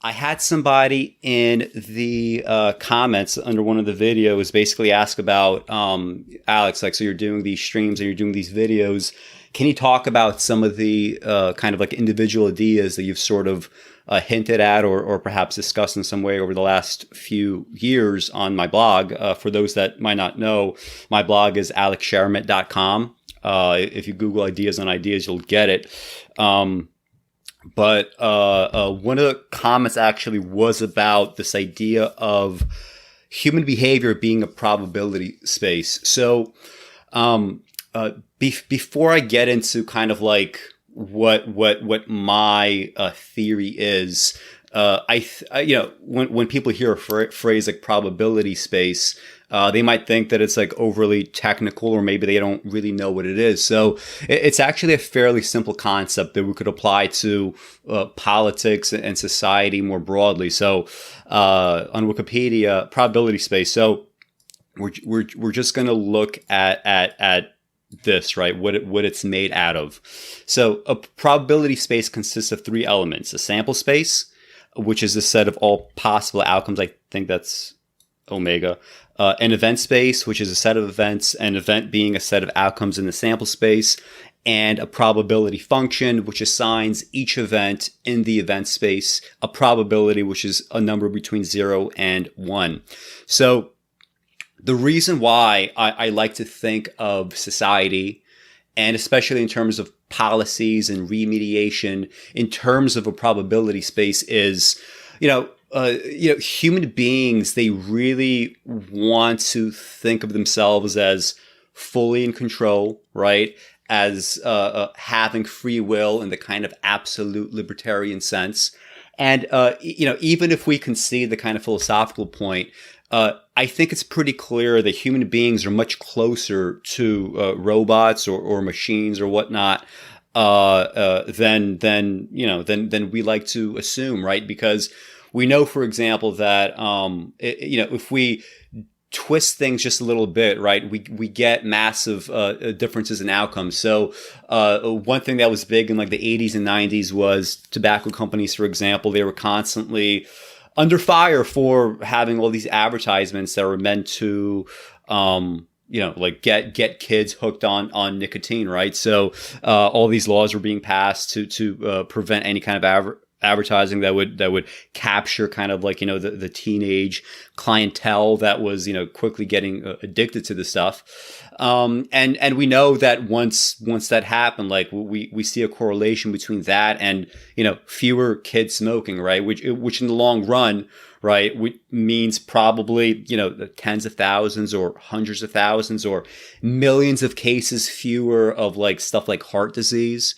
I had somebody in the comments under one of the videos basically ask about, Alex, like, so you're doing these streams and you're doing these videos. Can you talk about some of the kind of like individual ideas that you've sort of hinted at or perhaps discussed in some way over the last few years on my blog? For those that might not know, my blog is alexshermet.com. If you Google ideas on ideas, you'll get it. But one of the comments actually was about this idea of human behavior being a probability space. So before I get into kind of like what my theory is, when people hear a phrase like probability space, they might think that it's like overly technical, or maybe they don't really know what it is. So it's actually a fairly simple concept that we could apply to politics and society more broadly. So on Wikipedia, probability space. So we're just going to look at this, right? What it's made out of. So a probability space consists of three elements: a sample space, which is a set of all possible outcomes. I think that's omega. An event space, which is a set of events, an event being a set of outcomes in the sample space, and a probability function, which assigns each event in the event space a probability, which is a number between 0 and 1. So the reason why I like to think of society, and especially in terms of policies and remediation, in terms of a probability space is, human beings, they really want to think of themselves as fully in control, right? As having free will in the kind of absolute libertarian sense. And, even if we concede the kind of philosophical point, I think it's pretty clear that human beings are much closer to robots or machines or whatnot than we like to assume, right? Because we know, for example, that if we twist things just a little bit, right, we get massive differences in outcomes. So one thing that was big in like the 80s and 90s was tobacco companies, for example. They were constantly under fire for having all these advertisements that were meant to get kids hooked on nicotine, right? So all these laws were being passed to prevent any kind of advertising that would capture kind of like, the teenage clientele that was, quickly getting addicted to the stuff. And we know that once that happened, like we see a correlation between that and, fewer kids smoking, right? Which in the long run, right, means probably, tens of thousands or hundreds of thousands or millions of cases fewer of like stuff like heart disease.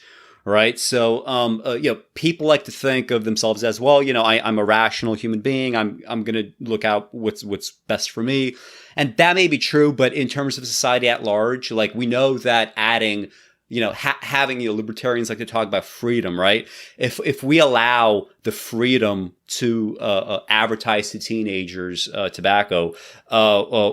Right. So, people like to think of themselves as, well, I'm a rational human being. I'm going to look out what's best for me. And that may be true. But in terms of society at large, like we know that adding, having, libertarians like to talk about freedom, right? If we allow the freedom to advertise to teenagers tobacco,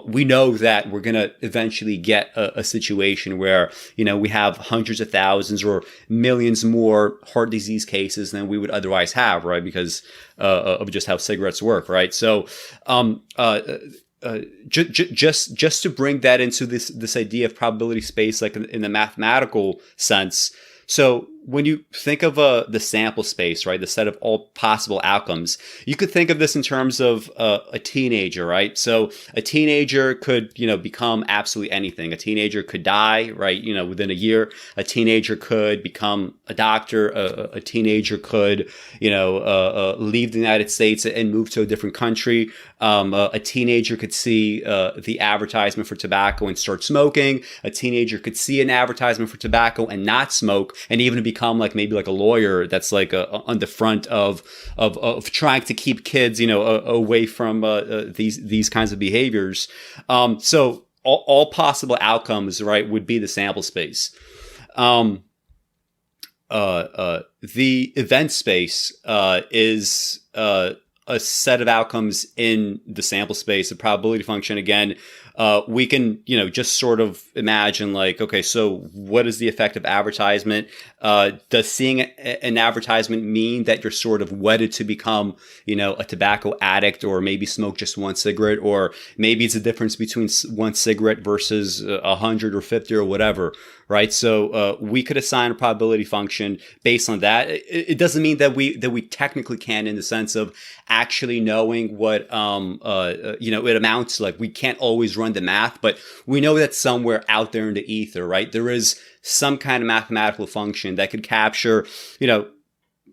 we know that we're going to eventually get a situation where, we have hundreds of thousands or millions more heart disease cases than we would otherwise have, right? Because of just how cigarettes work, right? So, just to bring that into this idea of probability space, like in the mathematical sense. So when you think of the sample space, right, the set of all possible outcomes, you could think of this in terms of a teenager, right? So a teenager could, become absolutely anything. A teenager could die, right, within a year. A teenager could become a doctor. A teenager could, leave the United States and move to a different country. A teenager could see the advertisement for tobacco and start smoking. A teenager could see an advertisement for tobacco and not smoke, and even become like maybe like a lawyer that's like on the front of trying to keep kids, away from these kinds of behaviors. So all possible outcomes, right, would be the sample space. The event space is a set of outcomes in the sample space. The probability function, again, we can, just sort of imagine like, okay, so what is the effect of advertisement? Does seeing an advertisement mean that you're sort of wedded to become, a tobacco addict, or maybe smoke just one cigarette, or maybe it's a difference between one cigarette versus 100 or 50 or whatever, right? So we could assign a probability function based on that. It doesn't mean that we technically can, in the sense of actually knowing what it amounts to. Like, we can't always run the math, but we know that somewhere out there in the ether, right, there is some kind of mathematical function that could capture,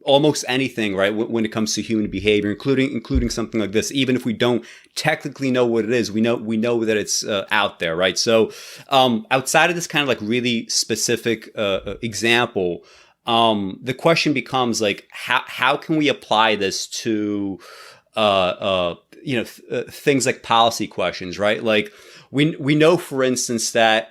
almost anything, right, when it comes to human behavior, including something like this. Even if we don't technically know what it is, we know that it's out there, right? So outside of this kind of like really specific example, the question becomes like, how can we apply this to things like policy questions, right? Like, we know, for instance, that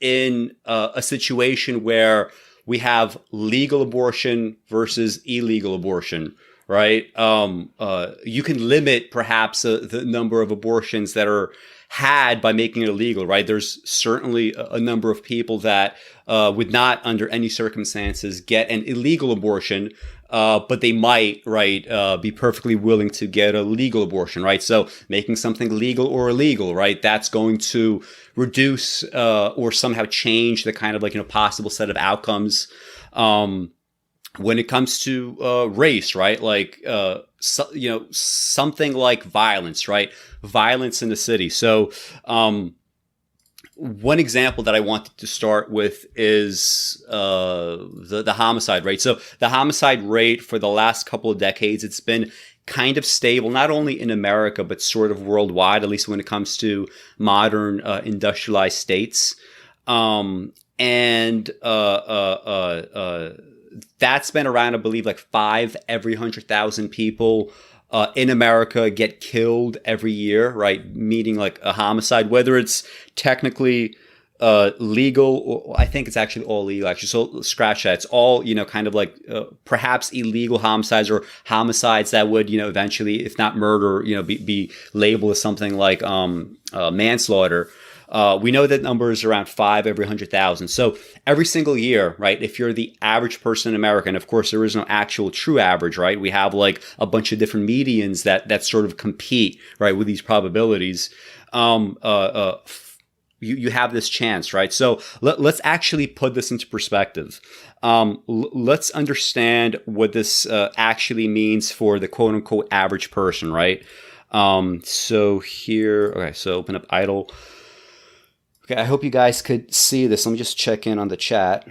in a situation where we have legal abortion versus illegal abortion, right? You can limit perhaps the number of abortions that are had by making it illegal, right? There's certainly a number of people that would not, under any circumstances, get an illegal abortion, but they might, right, be perfectly willing to get a legal abortion, right? So making something legal or illegal, right, that's going to reduce or somehow change the kind of like, possible set of outcomes. When it comes to race, right, like, something like violence, right? Violence in the city. So one example that I wanted to start with is the homicide rate. So the homicide rate for the last couple of decades, it's been kind of stable, not only in America, but sort of worldwide, at least when it comes to modern industrialized states. That's been around, I believe, like 5 every 100,000 people in America get killed every year, right? Meaning like a homicide, whether it's technically legal, or I think it's actually all legal, actually. So scratch that. It's all, kind of like perhaps illegal homicides, or homicides that would, eventually, if not murder, be labeled as something like manslaughter. We know that number is around 5 every 100,000. So every single year, right, if you're the average person in America, and of course there is no actual true average, right? We have like a bunch of different medians that sort of compete, right, with these probabilities. You have this chance, right? So let's actually put this into perspective. Let's understand what this actually means for the quote unquote average person, right? So here, okay, so open up idle. Okay, I hope you guys could see this. Let me just check in on the chat.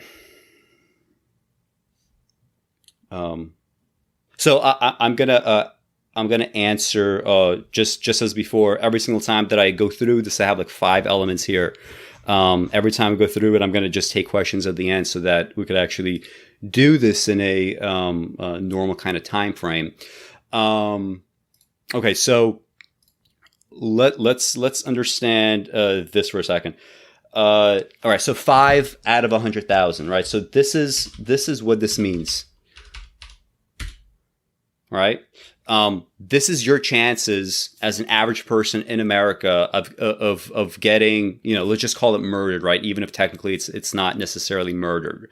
So I'm gonna answer just as before. Every single time that I go through this, I have like 5 elements here. Every time I go through it, I'm gonna just take questions at the end so that we could actually do this in a normal kind of time frame. Okay, so let's understand this for a second. All right, so 5 out of 100,000, right? So this is what this means, right? This is your chances as an average person in America of getting, let's just call it murdered, right? Even if technically it's not necessarily murdered.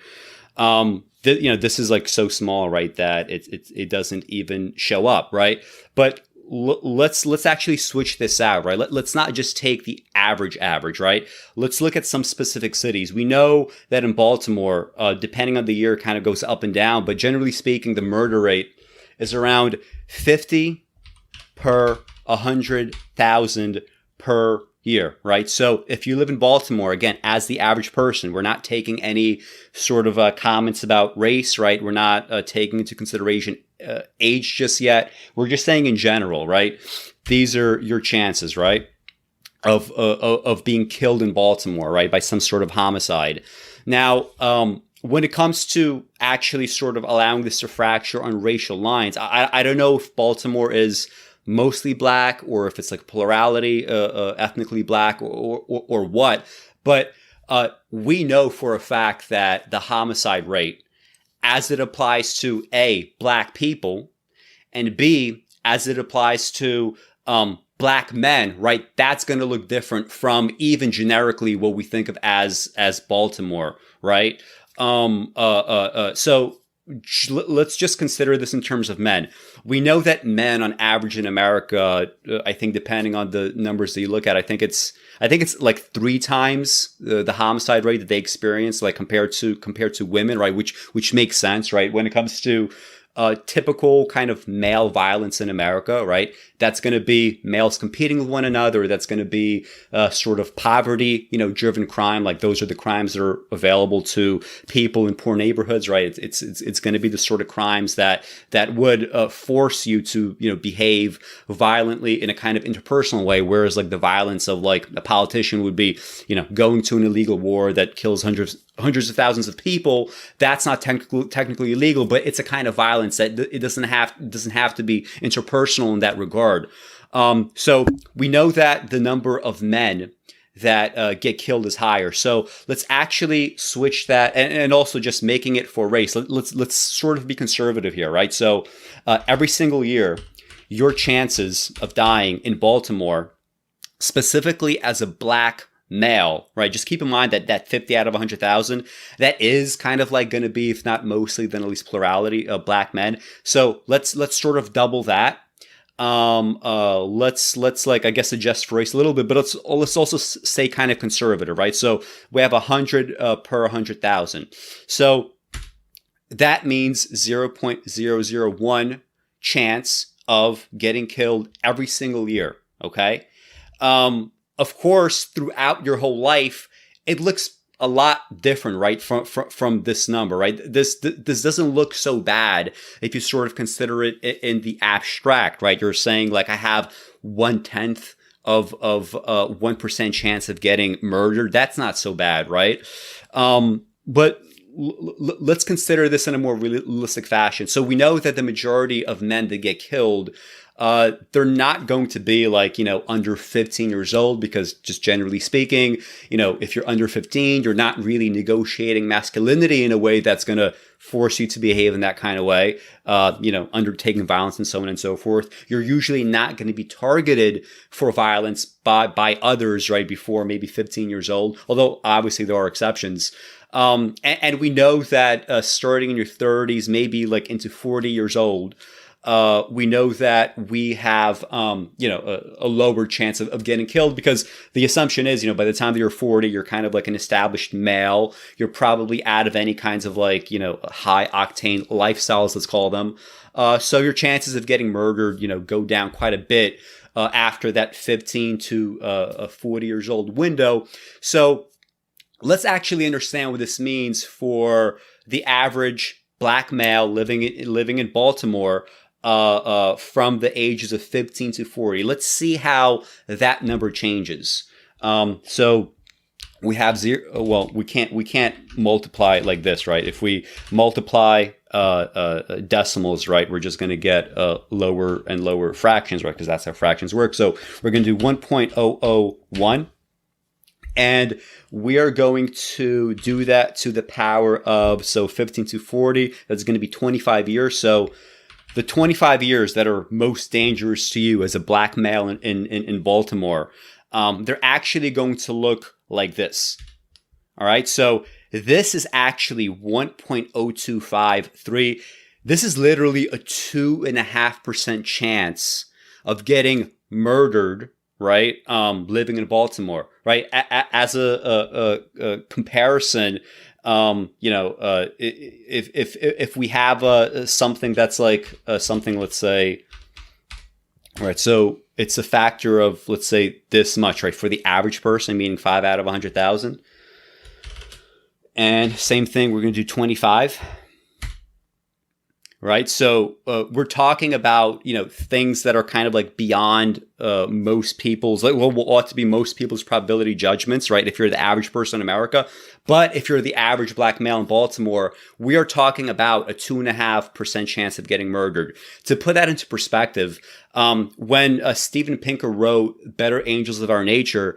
This is like so small, right, that it doesn't even show up, right? But let's actually switch this out, right? Let's not just take the average, right? Let's look at some specific cities. We know that in Baltimore, depending on the year, it kind of goes up and down, but generally speaking, the murder rate is around 50 per 100,000 per year, right? So if you live in Baltimore, again, as the average person, we're not taking any sort of comments about race, right? We're not taking into consideration age just yet. We're just saying in general, right? These are your chances, right? Of being killed in Baltimore, right? By some sort of homicide. Now, when it comes to actually sort of allowing this to fracture on racial lines, I don't know if Baltimore is mostly black or if it's like plurality, ethnically black or what, but we know for a fact that the homicide rate, as it applies to A, black people, and B, as it applies to black men, right, that's going to look different from even generically what we think of as Baltimore, right? So let's just consider this in terms of men. We know that men on average in America, I think depending on the numbers that you look at, I think it's like 3 times the homicide rate that they experience, like compared to women, right? Which makes sense, right? When it comes to typical kind of male violence in America, right? That's going to be males competing with one another. That's going to be sort of poverty, driven crime. Like those are the crimes that are available to people in poor neighborhoods, right? It's going to be the sort of crimes that would force you to, behave violently in a kind of interpersonal way. Whereas like the violence of like a politician would be, going to an illegal war that kills hundreds of thousands of people. That's not technically illegal, but it's a kind of violence that it doesn't have to be interpersonal in that regard. So we know that the number of men that get killed is higher. So let's actually switch that, and also just making it for race. Let's sort of be conservative here, right? So every single year, your chances of dying in Baltimore, specifically as a black male, right? Just keep in mind that 50 out of 100,000, that is kind of like going to be, if not mostly, then at least plurality of black men. So let's sort of double that. Let's like, I guess, adjust for race a little bit, but let's also stay kind of conservative, right? So we have 100 per 100,000. So that means 0.001 chance of getting killed every single year. Okay. Of course, throughout your whole life, it looks a lot different, right? From this number, right? This doesn't look so bad if you sort of consider it in the abstract, right? You're saying like, I have 1/10 of 1% chance of getting murdered. That's not so bad, right? But let's consider this in a more realistic fashion. So we know that the majority of men that get killed, they're not going to be like, under 15 years old, because just generally speaking, if you're under 15, you're not really negotiating masculinity in a way that's going to force you to behave in that kind of way, undertaking violence and so on and so forth. You're usually not going to be targeted for violence by others right before maybe 15 years old, although obviously there are exceptions. And we know that starting in your 30s, maybe like into 40 years old, we know that we have, a lower chance of getting killed, because the assumption is, by the time that you're 40, you're kind of like an established male. You're probably out of any kinds of like, high octane lifestyles, let's call them. So your chances of getting murdered, go down quite a bit, after that 15 to 40 years old window. So let's actually understand what this means for the average black male living in Baltimore, from the ages of 15 to 40. Let's see how that number changes. So we have zero. Well, we can't multiply it like this, right? If we multiply decimals, right, we're just going to get lower and lower fractions, right? Because that's how fractions work. So we're going to do 1.001. And we are going to do that to the power of, 15 to 40, that's going to be 25 years. So the 25 years that are most dangerous to you as a black male in Baltimore, they're actually going to look like this. All right. So this is actually 1.0253. This is literally a 2.5% chance of getting murdered, right? Living in Baltimore, right? As a comparison, if we have something that's like something, let's say, all right, so it's a factor of, let's say, this much, right? For the average person, meaning 5 out of 100,000. And same thing, we're going to do 25. Right. So we're talking about, things that are kind of like beyond most people's, like, what ought to be most people's probability judgments, right? If you're the average person in America. But if you're the average black male in Baltimore, we are talking about a 2.5% chance of getting murdered. To put that into perspective, when Steven Pinker wrote Better Angels of Our Nature,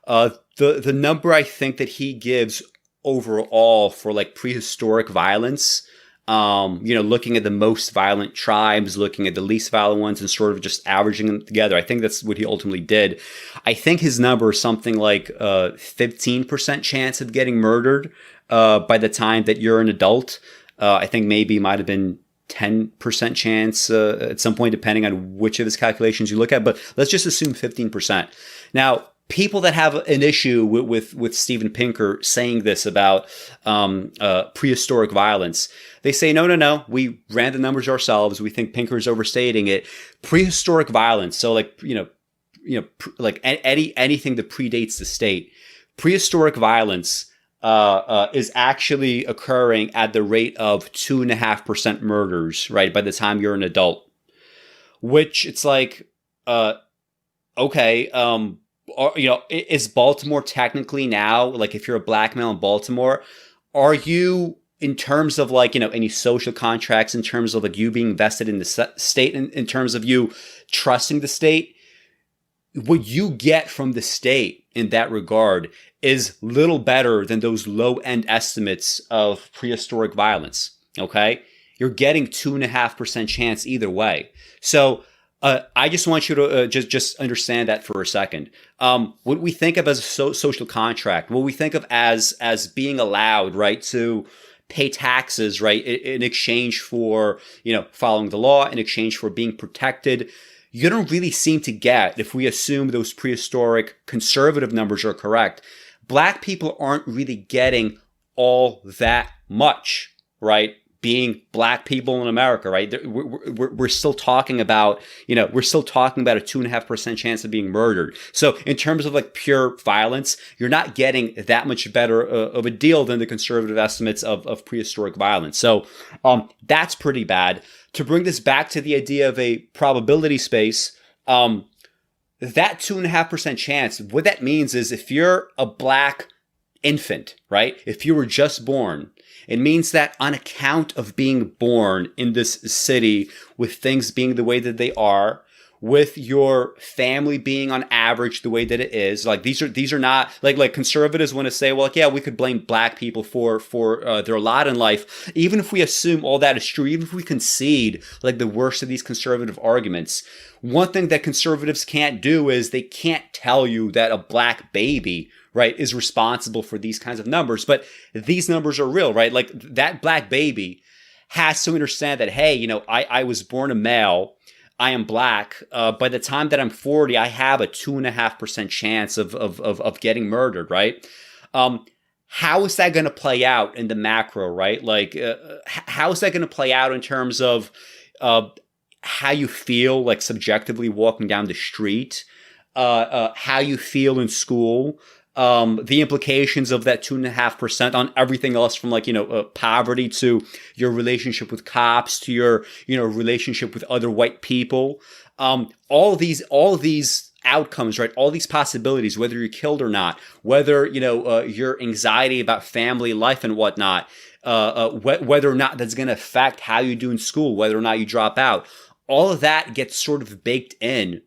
the number I think that he gives overall for like prehistoric violence, Looking at the most violent tribes, looking at the least violent ones, and sort of just averaging them together. I think that's what he ultimately did. I think his number is something like 15% chance of getting murdered by the time that you're an adult. I think maybe might have been 10% chance at some point, depending on which of his calculations you look at. But let's just assume 15%. Now, people that have an issue with Steven Pinker saying this about prehistoric violence, they say, no, we ran the numbers ourselves. We think Pinker's overstating it. Prehistoric violence, so like like anything that predates the state, prehistoric violence is actually occurring at the rate of 2.5% murders, right, by the time you're an adult. Which it's like, okay. Is Baltimore technically now, like if you're a black male in Baltimore, are you, in terms of like, any social contracts, in terms of like you being vested in the state, in terms of you trusting the state, what you get from the state in that regard is little better than those low end estimates of prehistoric violence. Okay. You're getting 2.5% chance either way. So, I just want you to just understand that for a second. What we think of as a social contract, what we think of as being allowed, right, to pay taxes, right, in exchange for, following the law, in exchange for being protected, you don't really seem to get, if we assume those prehistoric conservative numbers are correct, black people aren't really getting all that much, right? Being black people in America, right? We're still talking about, we're still talking about a 2.5% chance of being murdered. So in terms of like pure violence, you're not getting that much better of a deal than the conservative estimates of prehistoric violence. So that's pretty bad. To bring this back to the idea of a probability space, that 2.5% chance, what that means is if you're a black infant, right? If you were just born, it means that on account of being born in this city, with things being the way that they are, with your family being on average the way that it is, like these are not like conservatives want to say, well, yeah, we could blame black people for their lot in life. Even if we assume all that is true, even if we concede like the worst of these conservative arguments, one thing that conservatives can't do is they can't tell you that a black baby, right, is responsible for these kinds of numbers. But these numbers are real, right? Like that black baby has to understand that, hey, I was born a male. I am black. By the time that I'm 40, I have a 2.5% chance of getting murdered, right? How is that going to play out in the macro, right? Like, how is that going to play out in terms of how you feel, like subjectively walking down the street, how you feel in school, the implications of that 2.5% on everything else from like, poverty to your relationship with cops to your, relationship with other white people. All these outcomes, right? All these possibilities, whether you're killed or not, whether, your anxiety about family life and whatnot, whether or not that's going to affect how you do in school, whether or not you drop out, all of that gets sort of baked in.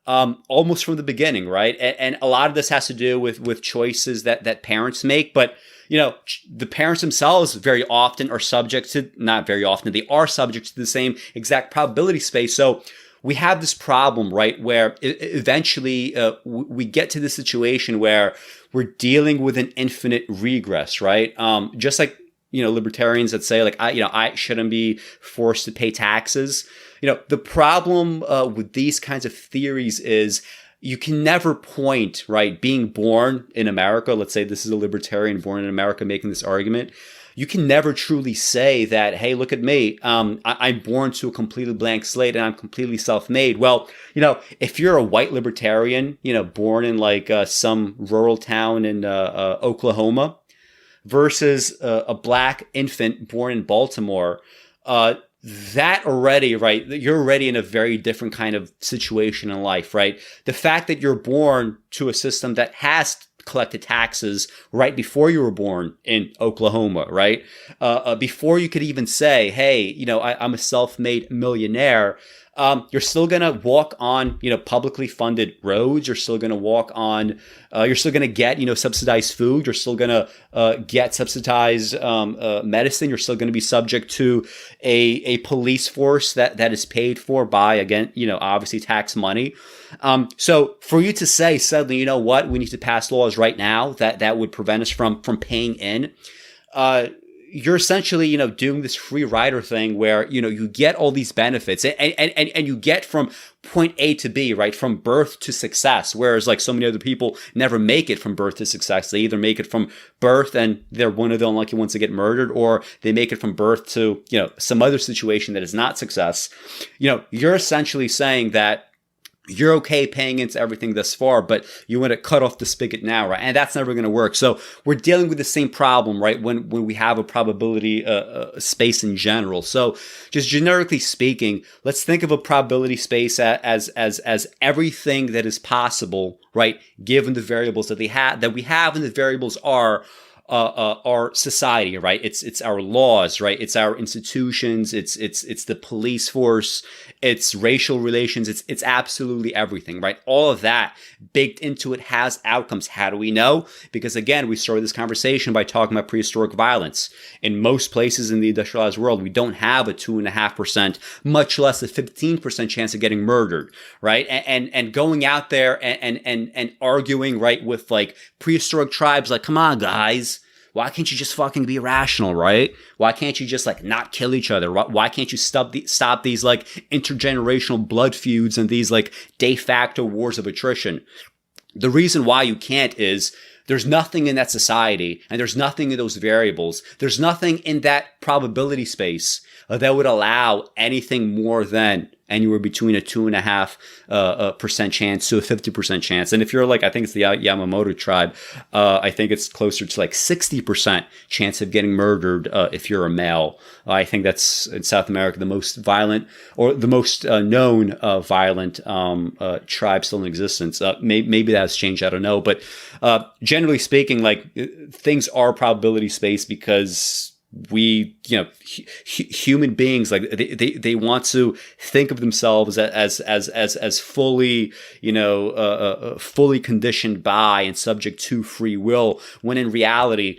Almost from the beginning, right? And a lot of this has to do with choices that parents make. But, the parents themselves very often are subject to, not very often, they are subject to the same exact probability space. So we have this problem, right, where eventually we get to the situation where we're dealing with an infinite regress, right? Just like, libertarians that say, like, I shouldn't be forced to pay taxes. The problem with these kinds of theories is you can never point, right, being born in America, let's say this is a libertarian born in America making this argument, you can never truly say that, hey, look at me, I'm born to a completely blank slate and I'm completely self-made. Well, if you're a white libertarian, born in like some rural town in Oklahoma versus a black infant born in Baltimore, that already, right, you're already in a very different kind of situation in life, right? The fact that you're born to a system that has collected taxes right before you were born in Oklahoma, right? Before you could even say, hey, I'm a self-made millionaire, You're still going to walk on, publicly funded roads. You're still going to walk on, you're still going to get, subsidized food. You're still going to get subsidized medicine. You're still going to be subject to a police force that is paid for by, again, obviously tax money. So for you to say suddenly, you know what, we need to pass laws right now that would prevent us from paying in, you're essentially, doing this free rider thing where, you get all these benefits and you get from point A to B, right? From birth to success. Whereas like so many other people never make it from birth to success. They either make it from birth and they're one of the unlucky ones to get murdered, or they make it from birth to, some other situation that is not success. You're essentially saying that you're okay paying into everything thus far, but you want to cut off the spigot now, right? And that's never going to work. So we're dealing with the same problem, right? When we have a probability space in general. So just generically speaking, let's think of a probability space as everything that is possible, right? Given the variables that we have, and the variables are our society, right? It's our laws, right? It's our institutions. It's the police force. It's racial relations. It's absolutely everything, right? All of that baked into it has outcomes. How do we know? Because again, we started this conversation by talking about prehistoric violence. In most places in the industrialized world, we don't have a 2.5%, much less a 15% chance of getting murdered, right? And going out there and arguing, right, with like prehistoric tribes, like, come on, guys. Why can't you just fucking be rational, right? Why can't you just like not kill each other? Why can't you stop these like intergenerational blood feuds and these like de facto wars of attrition? The reason why you can't is there's nothing in that society and there's nothing in those variables. There's nothing in that probability space that would allow anything more than anywhere between a 2.5% chance to a 50% chance. And if you're like, I think it's the Yamamoto tribe, I think it's closer to like 60% chance of getting murdered if you're a male. I think that's in South America the most violent or the most known violent tribe still in existence. Maybe that's changed. I don't know. But generally speaking, like things are probability space because we, human beings, like they want to think of themselves as fully, fully conditioned by and subject to free will, when in reality,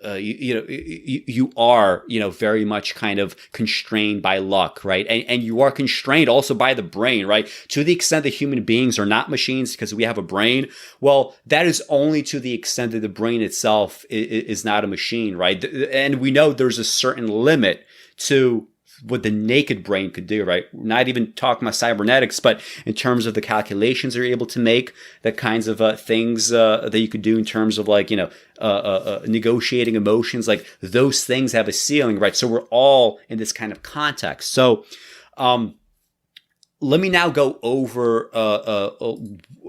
you are, very much kind of constrained by luck, right? And you are constrained also by the brain, right? To the extent that human beings are not machines because we have a brain, well, that is only to the extent that the brain itself is not a machine, right? And we know there's a certain limit to what the naked brain could do, right? Not even talking about cybernetics, but in terms of the calculations you're able to make, the kinds of things that you could do in terms of like, negotiating emotions, like those things have a ceiling, right? So we're all in this kind of context. So let me now go over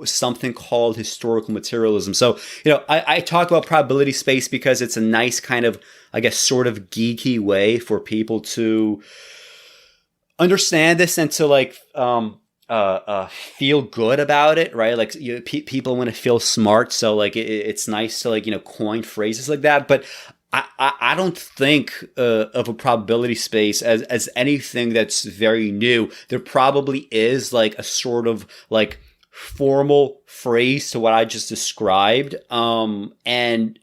something called historical materialism. So, I talk about probability space because it's a nice kind of, I guess, sort of geeky way for people to understand this and to like feel good about it, right? Like people want to feel smart, so like it's nice to like coin phrases like that. But I don't think of a probability space as anything that's very new. There probably is like a sort of like formal phrase to what I just described. I'm not,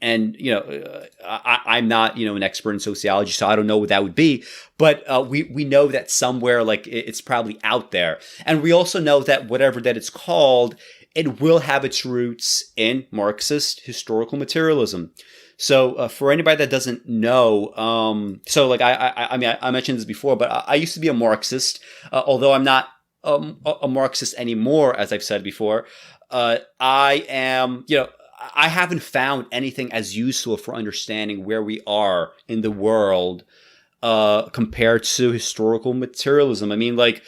an expert in sociology, so I don't know what that would be. But we know that somewhere like it's probably out there. And we also know that whatever that it's called, it will have its roots in Marxist historical materialism. So for anybody that doesn't know, so like I mean, I mentioned this before, but I used to be a Marxist, although I'm not a Marxist anymore, as I've said before. I am, I haven't found anything as useful for understanding where we are in the world compared to historical materialism. I mean, like,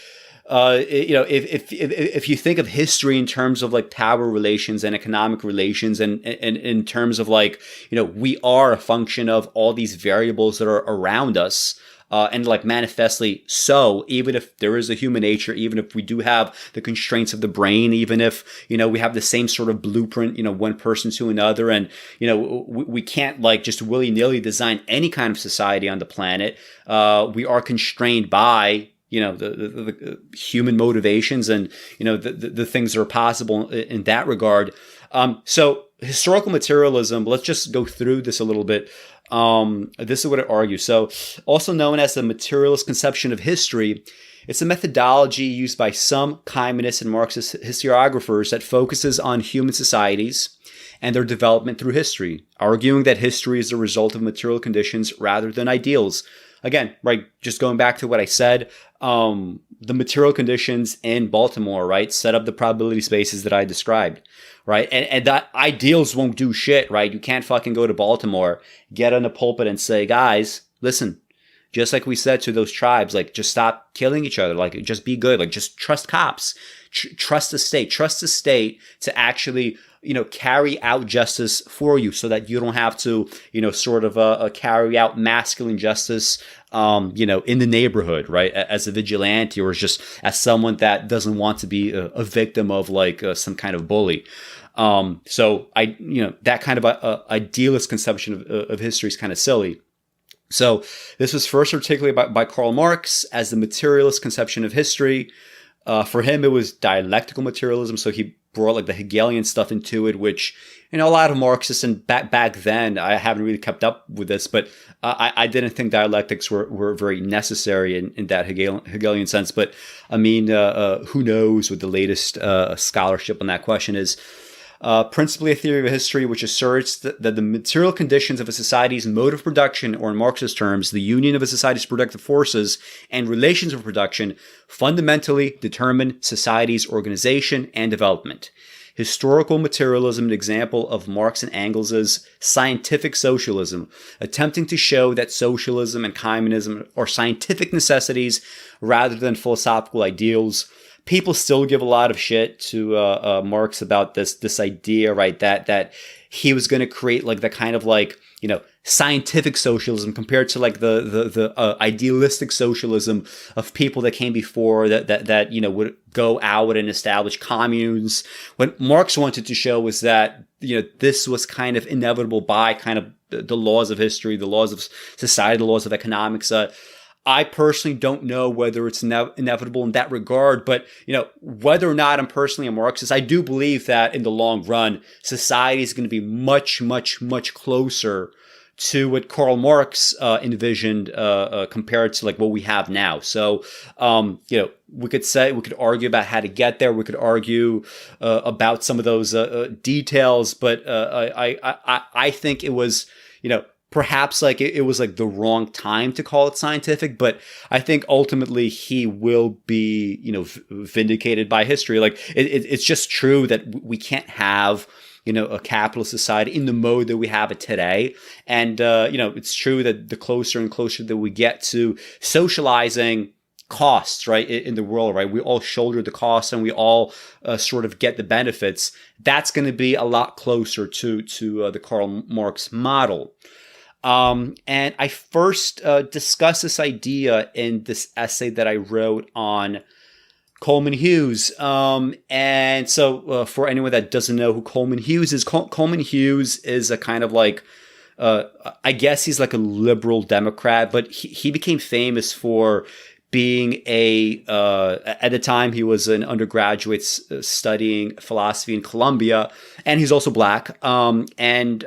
if you think of history in terms of like power relations and economic relations, and in terms of like, we are a function of all these variables that are around us. And like manifestly so, even if there is a human nature, even if we do have the constraints of the brain, even if, we have the same sort of blueprint, one person to another, and, we can't like just willy-nilly design any kind of society on the planet. We are constrained by the human motivations and, the things that are possible in that regard. So historical materialism, let's just go through this a little bit. This is what it argues. So also known as the materialist conception of history, it's a methodology used by some communist and Marxist historiographers that focuses on human societies and their development through history, arguing that history is the result of material conditions rather than ideals. Again, right, just going back to what I said, the material conditions in Baltimore, right, set up the probability spaces that I described, right? And that ideals won't do shit, right? You can't fucking go to Baltimore, get on the pulpit and say, guys, listen, just like we said to those tribes, like, just stop killing each other, like, just be good, like, just trust cops, trust the state to actually, carry out justice for you so that you don't have to, sort of carry out masculine justice, in the neighborhood, right? As a vigilante or just as someone that doesn't want to be a victim of like some kind of bully. So that kind of idealist conception of history is kind of silly. So this was first articulated by Karl Marx as the materialist conception of history. For him, it was dialectical materialism. So he brought like the Hegelian stuff into it, which, a lot of Marxists and back then, I haven't really kept up with this, but I didn't think dialectics were very necessary in that Hegelian sense. But I mean, who knows what the latest scholarship on that question is. Principally a theory of history which asserts that the material conditions of a society's mode of production, or in Marxist terms, the union of a society's productive forces and relations of production, fundamentally determine society's organization and development. Historical materialism, an example of Marx and Engels' scientific socialism, attempting to show that socialism and communism are scientific necessities rather than philosophical ideals. People still give a lot of shit to Marx about this idea, right? That he was going to create like the kind of like, scientific socialism compared to like the idealistic socialism of people that came before that would go out and establish communes. What Marx wanted to show was that this was kind of inevitable by kind of the laws of history, the laws of society, the laws of economics. I personally don't know whether it's inevitable in that regard, but whether or not I'm personally a Marxist, I do believe that in the long run, society is going to be much, much, much closer to what Karl Marx envisioned compared to like what we have now. So, we could argue about how to get there. We could argue about some of those details, but I think it was, perhaps like it was like the wrong time to call it scientific, but I think ultimately he will be, vindicated by history. Like it's just true that we can't have, a capitalist society in the mode that we have it today. And, it's true that the closer and closer that we get to socializing costs, right, in the world, right, we all shoulder the costs and we all sort of get the benefits. That's going to be a lot closer to the Karl Marx model. And I first discussed this idea in this essay that I wrote on Coleman Hughes. And so for anyone that doesn't know who Coleman Hughes is, Coleman Hughes is a kind of like, I guess he's like a liberal Democrat, but he became famous for being at the time he was an undergraduate studying philosophy in Columbia, and he's also black. And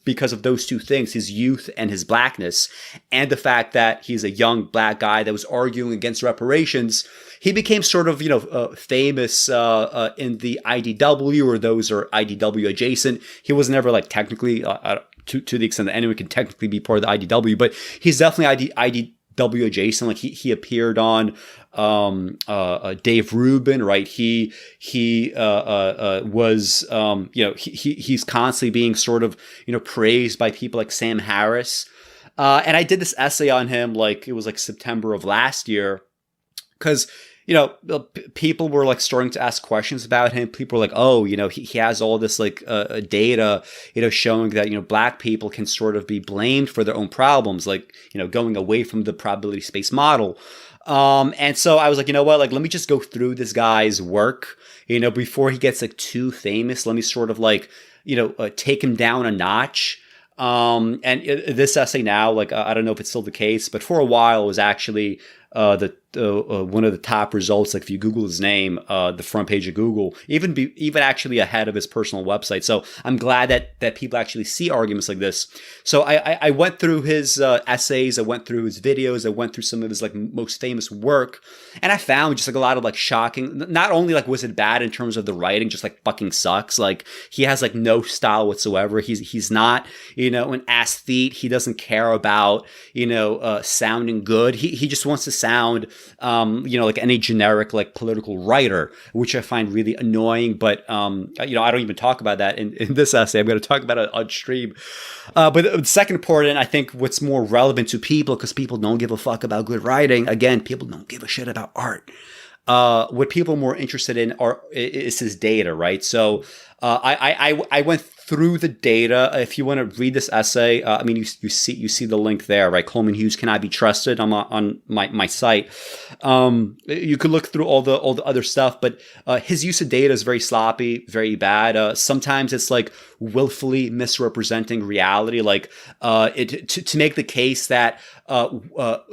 because of those two things, his youth and his blackness, and the fact that he's a young black guy that was arguing against reparations, he became sort of, famous in the IDW, or those are IDW adjacent. He was never like technically, to the extent that anyone can technically be part of the IDW, but he's definitely IDW adjacent. Like he appeared on Dave Rubin, right? He was he's constantly being sort of praised by people like Sam Harris. And I did this essay on him, like it was like September of last year, because people were like starting to ask questions about him. People were like, oh, he has all this like data, showing that, black people can sort of be blamed for their own problems, like, going away from the probability space model. And so I was like, what, like, let me just go through this guy's work, before he gets like too famous. Let me sort of like, take him down a notch. And this essay now, like, I don't know if it's still the case, but for a while it was actually one of the top results, like if you Google his name, the front page of Google, even actually ahead of his personal website. So I'm glad that people actually see arguments like this. So I went through his essays, I went through his videos, I went through some of his like most famous work, and I found just like a lot of like shocking. Not only like was it bad in terms of the writing, just like fucking sucks. Like he has like no style whatsoever. He's not an aesthete. He doesn't care about sounding good. He just wants to sound like any generic like political writer, which I find really annoying. But I don't even talk about that in this essay. I'm going to talk about it on stream. But the second important, I think, what's more relevant to people, because people don't give a fuck about good writing. Again, people don't give a shit about art. What people are more interested in is his data, right? So I went through the data. If you want to read this essay, you see the link there, right? Coleman Hughes cannot be trusted on my site. You could look through all the other stuff, but his use of data is very sloppy, very bad. Sometimes it's like willfully misrepresenting reality, like to make the case that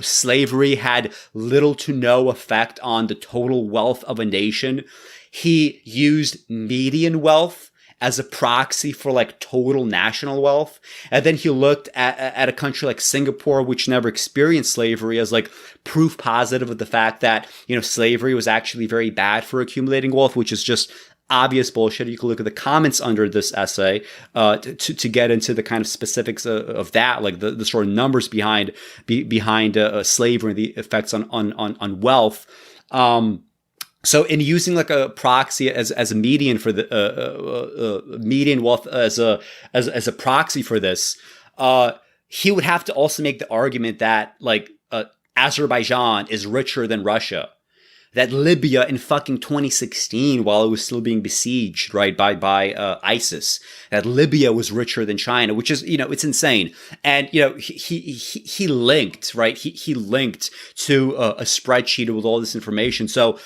slavery had little to no effect on the total wealth of a nation. He used median wealth as a proxy for like total national wealth. And then he looked at a country like Singapore, which never experienced slavery, as like proof positive of the fact that, slavery was actually very bad for accumulating wealth, which is just obvious bullshit. You can look at the comments under this essay to get into the kind of specifics of that, like the sort of numbers behind slavery and the effects on wealth. So in using like a proxy as a median for the median wealth as a proxy for this, he would have to also make the argument that like Azerbaijan is richer than Russia, that Libya in fucking 2016, while it was still being besieged, right, by ISIS, that Libya was richer than China, which is, it's insane. And, he linked, right, he linked to a spreadsheet with all this information. So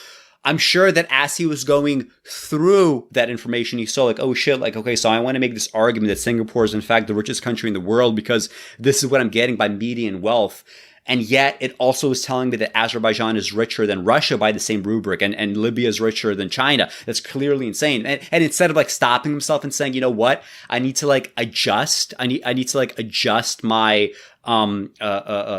I'm sure that as he was going through that information, he saw like, oh shit, like, okay, so I want to make this argument that Singapore is in fact the richest country in the world because this is what I'm getting by median wealth. And yet it also is telling me that Azerbaijan is richer than Russia by the same rubric, and Libya is richer than China. That's clearly insane. And instead of like stopping himself and saying, you know what, I need to like adjust. I need to like adjust my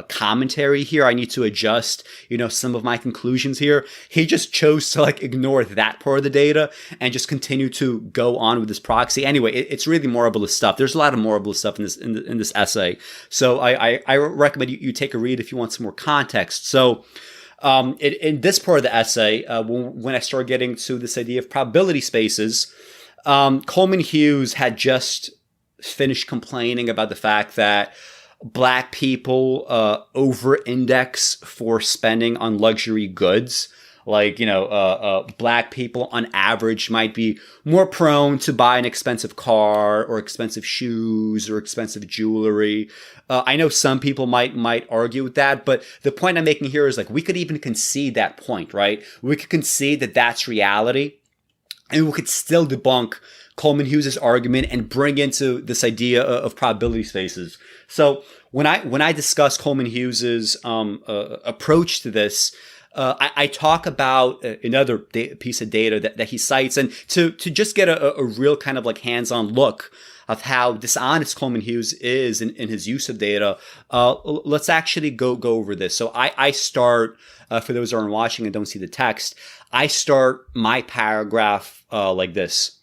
commentary here. I need to adjust, some of my conclusions here. He just chose to like ignore that part of the data and just continue to go on with this proxy. Anyway, it's really moralist stuff. There's a lot of moralist stuff in this essay. So I recommend you take a read if you want some more context. So in this part of the essay, when I start getting to this idea of probability spaces, Coleman Hughes had just finished complaining about the fact that Black people over-index for spending on luxury goods. Like, Black people on average might be more prone to buy an expensive car or expensive shoes or expensive jewelry. I know some people might argue with that, but the point I'm making here is like we could even concede that point, right? We could concede that that's reality, and we could still debunk Coleman Hughes' argument and bring into this idea of probability spaces. So when I discuss Coleman Hughes' approach to this, I talk about another piece of data that he cites, and to just get a real kind of like hands-on look of how dishonest Coleman Hughes is in his use of data, let's actually go over this. So I start, for those who aren't watching and don't see the text, I start my paragraph like this.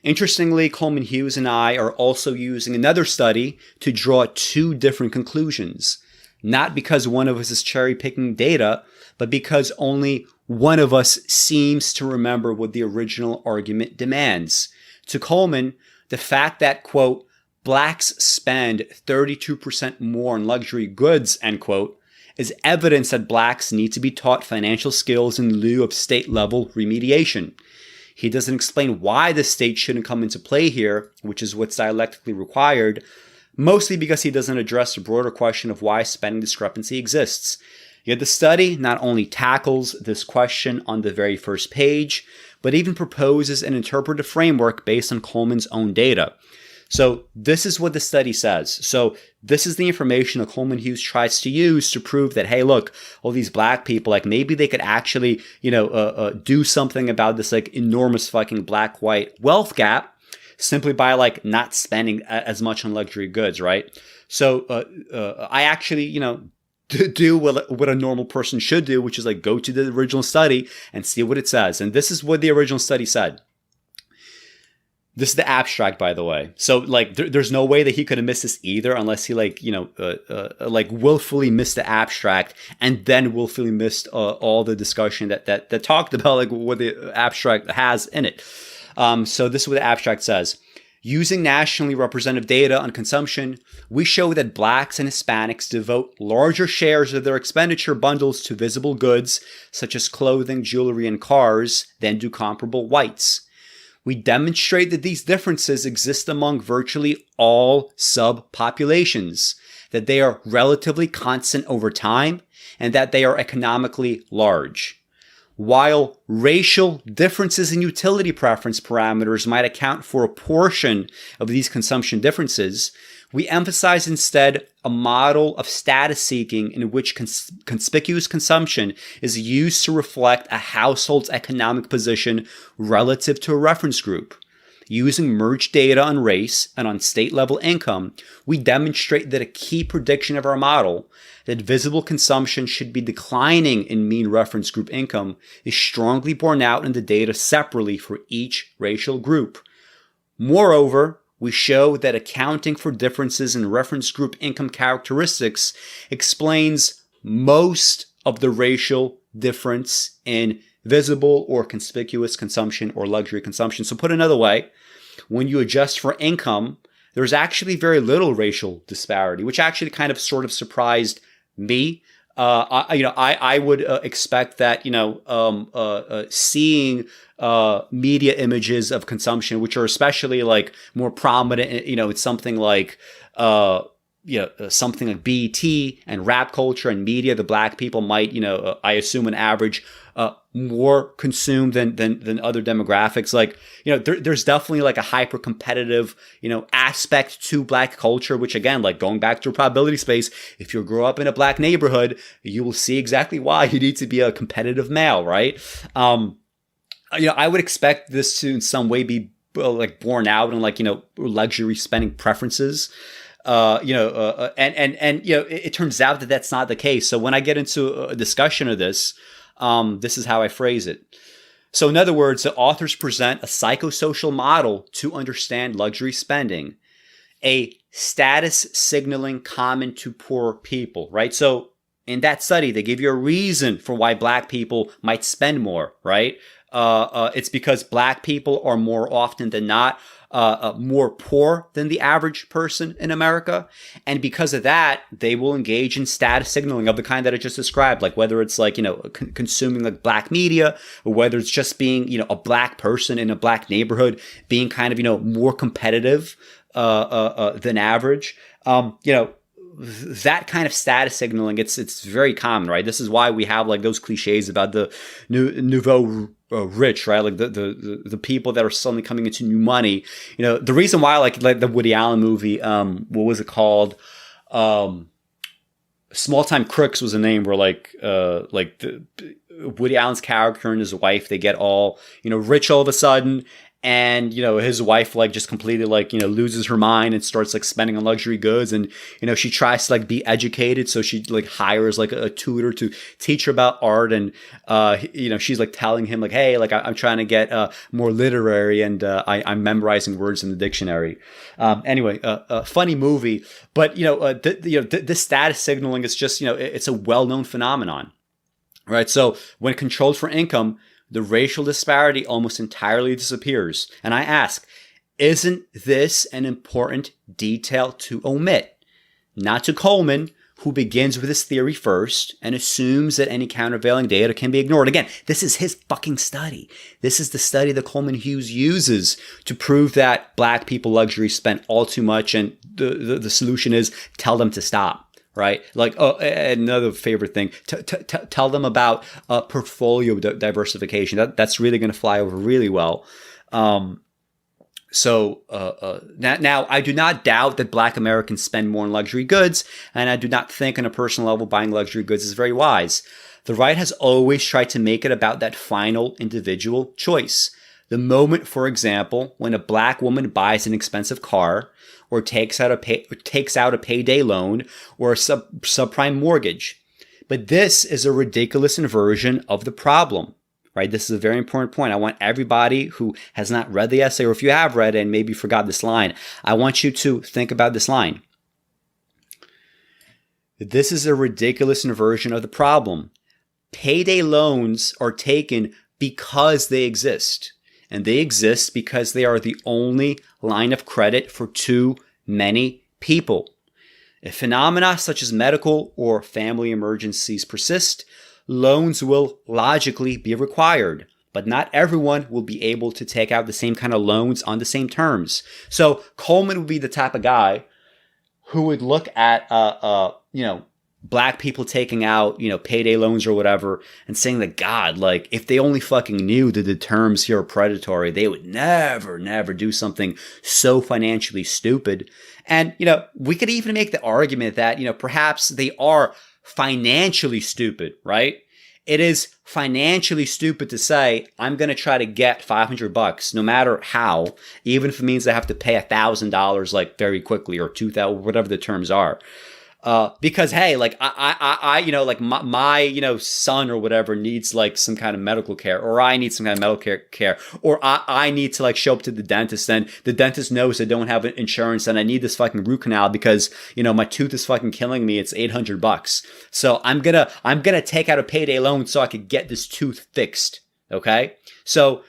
Interestingly, Coleman Hughes and I are also using another study to draw two different conclusions, not because one of us is cherry-picking data, but because only one of us seems to remember what the original argument demands. To Coleman, the fact that, quote, Blacks spend 32% more on luxury goods, end quote, is evidence that Blacks need to be taught financial skills in lieu of state-level remediation. He doesn't explain why the state shouldn't come into play here, which is what's dialectically required, mostly because he doesn't address the broader question of why spending discrepancy exists. Yet the study not only tackles this question on the very first page, but even proposes an interpretive framework based on Coleman's own data. So this is what the study says. So this is the information that Coleman Hughes tries to use to prove that, hey, look, all these black people, like maybe they could actually, do something about this like enormous fucking black-white wealth gap simply by like not spending as much on luxury goods, right? So I actually, do what a normal person should do, which is like go to the original study and see what it says. And this is what the original study said. This is the abstract, by the way. So, like, there's no way that he could have missed this either, unless he, willfully missed the abstract and then willfully missed all the discussion that talked about like what the abstract has in it. So this is what the abstract says. Using nationally representative data on consumption, we show that blacks and Hispanics devote larger shares of their expenditure bundles to visible goods, such as clothing, jewelry, and cars, than do comparable whites. We demonstrate that these differences exist among virtually all subpopulations, that they are relatively constant over time, and that they are economically large. While racial differences in utility preference parameters might account for a portion of these consumption differences, we emphasize instead a model of status seeking in which conspicuous consumption is used to reflect a household's economic position relative to a reference group. Using merged data on race and on state-level income, we demonstrate that a key prediction of our model, that visible consumption should be declining in mean reference group income, is strongly borne out in the data separately for each racial group. Moreover, we show that accounting for differences in reference group income characteristics explains most of the racial difference in visible or conspicuous consumption or luxury consumption. So put another way, when you adjust for income, there's actually very little racial disparity, which actually kind of sort of surprised me. I would expect that, seeing media images of consumption, which are especially like more prominent, it's something like, something like BET and rap culture and media, the black people might, I assume an average, more consumed than other demographics. Like, there's definitely like a hyper competitive, aspect to black culture, which again, like going back to a probability space, if you grow up in a black neighborhood, you will see exactly why you need to be a competitive male, right? I would expect this to in some way be like borne out in like, luxury spending preferences. It turns out that that's not the case. So when I get into a discussion of this, this is how I phrase it. So in other words, the authors present a psychosocial model to understand luxury spending, a status signaling common to poor people, right? So in that study, they give you a reason for why black people might spend more, right? It's because black people are more often than not more poor than the average person in America. And because of that, they will engage in status signaling of the kind that I just described, like whether it's like, consuming like black media, or whether it's just being, a black person in a black neighborhood being kind of, more competitive than average. That kind of status signaling, it's very common, right? This is why we have like those cliches about the nouveau rich, right? Like the people that are suddenly coming into new money. The reason why like the Woody Allen movie, what was it called? Small Time Crooks was the name, where Woody Allen's character and his wife, they get all, rich all of a sudden. And, his wife, like, just completely, like, loses her mind and starts, like, spending on luxury goods. And, she tries to, like, be educated. So she, like, hires, like, a tutor to teach her about art. And, she's, like, telling him, like, hey, like, I'm trying to get more literary. And I'm memorizing words in the dictionary. Anyway, funny movie. But, this status signaling is just, it's a well-known phenomenon. Right? So when controlled for income, the racial disparity almost entirely disappears. And I ask, isn't this an important detail to omit? Not to Coleman, who begins with his theory first and assumes that any countervailing data can be ignored. Again, this is his fucking study. This is the study that Coleman Hughes uses to prove that black people luxury spend all too much, and the solution is tell them to stop. Right? Like, another favorite thing, tell them about portfolio diversification. That's really going to fly over really well. Now, I do not doubt that Black Americans spend more on luxury goods, and I do not think on a personal level buying luxury goods is very wise. The right has always tried to make it about that final individual choice. The moment, for example, when a Black woman buys an expensive car or takes out a payday loan or a subprime mortgage. But this is a ridiculous inversion of the problem. Right? This is a very important point. I want everybody who has not read the essay, or if you have read it and maybe forgot this line, I want you to think about this line. This is a ridiculous inversion of the problem. Payday loans are taken because they exist. And they exist because they are the only line of credit for too many people. If phenomena such as medical or family emergencies persist, loans will logically be required, but not everyone will be able to take out the same kind of loans on the same terms. So Coleman would be the type of guy who would look at, Black people taking out, payday loans or whatever, and saying that, God, like, if they only fucking knew that the terms here are predatory, they would never, never do something so financially stupid. And, we could even make the argument that, perhaps they are financially stupid, right? It is financially stupid to say, I'm going to try to get $500 no matter how, even if it means I have to pay $1,000 like very quickly, or $2,000, whatever the terms are. Because, hey, like my son or whatever needs like some kind of medical care, or I need some kind of medical care, or I need to like show up to the dentist, and the dentist knows I don't have insurance and I need this fucking root canal because, my tooth is fucking killing me. It's $800. So I'm going to take out a payday loan so I could get this tooth fixed. Okay. So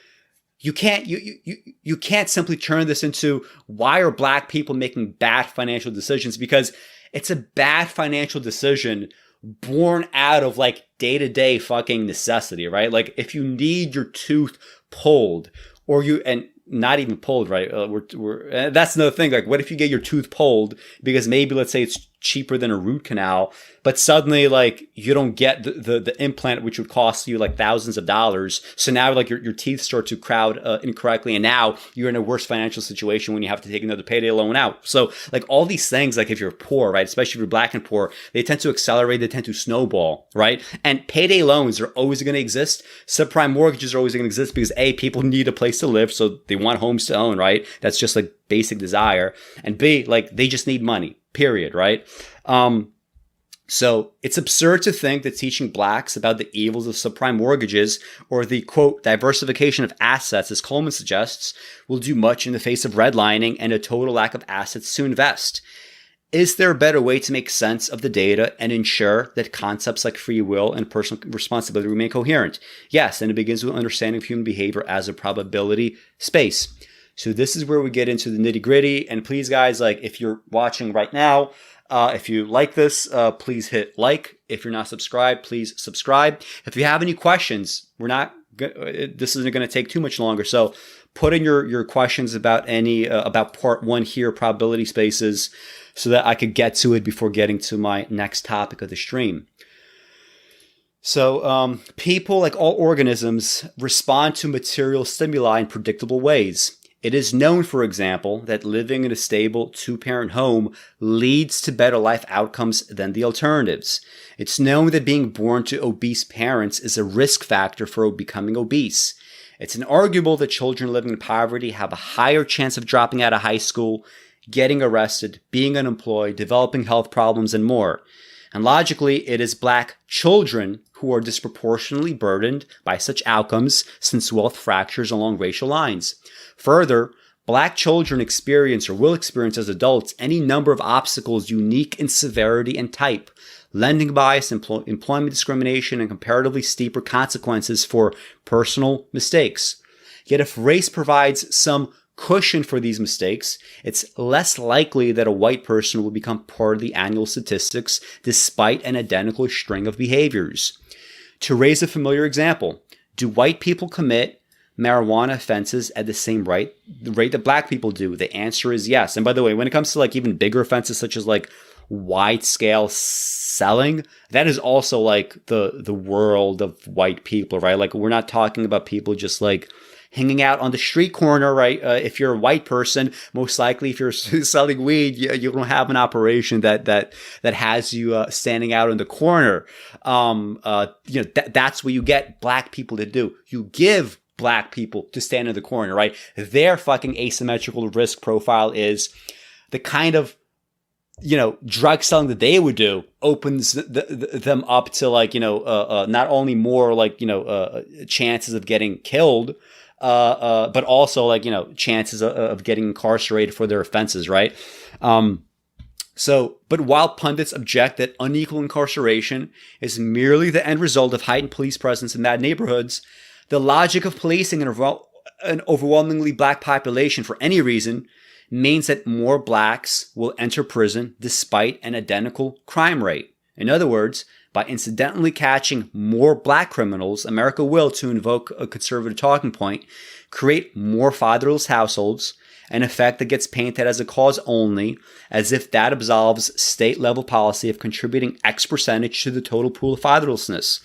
you can't simply turn this into, why are Black people making bad financial decisions? Because it's a bad financial decision born out of like day-to-day fucking necessity, right? Like if you need your tooth pulled, and not even pulled, right? That's another thing. Like, what if you get your tooth pulled because maybe, let's say, it's cheaper than a root canal, but suddenly like you don't get the implant, which would cost you like thousands of dollars. So now like your teeth start to crowd incorrectly, and now you're in a worse financial situation when you have to take another payday loan out. So like all these things, like if you're poor, right, especially if you're Black and poor, they tend to accelerate, they tend to snowball, right? And payday loans are always going to exist. Subprime mortgages are always going to exist because A, people need a place to live, so they want homes to own, right? That's just like basic desire. And B, like they just need money, period, right? So it's absurd to think that teaching Blacks about the evils of subprime mortgages, or the, quote, diversification of assets, as Coleman suggests, will do much in the face of redlining and a total lack of assets to invest. Is there a better way to make sense of the data and ensure that concepts like free will and personal responsibility remain coherent? Yes, and it begins with understanding of human behavior as a probability space. So this is where we get into the nitty gritty. And please, guys, like if you're watching right now, if you like this, please hit like. If you're not subscribed, please subscribe. If you have any questions, this isn't going to take too much longer. So put in your questions about about part 1 here, probability spaces, so that I could get to it before getting to my next topic of the stream. So people, like all organisms, respond to material stimuli in predictable ways. It is known, for example, that living in a stable 2-parent home leads to better life outcomes than the alternatives. It's known that being born to obese parents is a risk factor for becoming obese. It's inarguable that children living in poverty have a higher chance of dropping out of high school, getting arrested, being unemployed, developing health problems, and more. And logically, it is Black children who are disproportionately burdened by such outcomes, since wealth fractures along racial lines. Further, Black children experience or will experience as adults any number of obstacles unique in severity and type, lending bias, employment discrimination, and comparatively steeper consequences for personal mistakes. Yet if race provides some cushion for these mistakes, it's less likely that a white person will become part of the annual statistics despite an identical string of behaviors. To raise a familiar example, do white people commit marijuana offenses at the same rate that Black people do? The answer is yes. And by the way, when it comes to like even bigger offenses such as like wide scale selling, that is also like the world of white people, right? Like we're not talking about people just like hanging out on the street corner, right? If you're a white person, most likely if you're selling weed, you don't have an operation that has you standing out in the corner. That's what you get black people to do. You give black people to stand in the corner, right? Their fucking asymmetrical risk profile is the kind of drug selling that they would do opens them up to not only more chances of getting killed, but also chances of getting incarcerated for their offenses, right? But while pundits object that unequal incarceration is merely the end result of heightened police presence in bad neighborhoods, the logic of policing an overwhelmingly black population for any reason means that more blacks will enter prison despite an identical crime rate. In other words, by incidentally catching more black criminals, America will, to invoke a conservative talking point, create more fatherless households, an effect that gets painted as a cause only, as if that absolves state-level policy of contributing X percentage to the total pool of fatherlessness.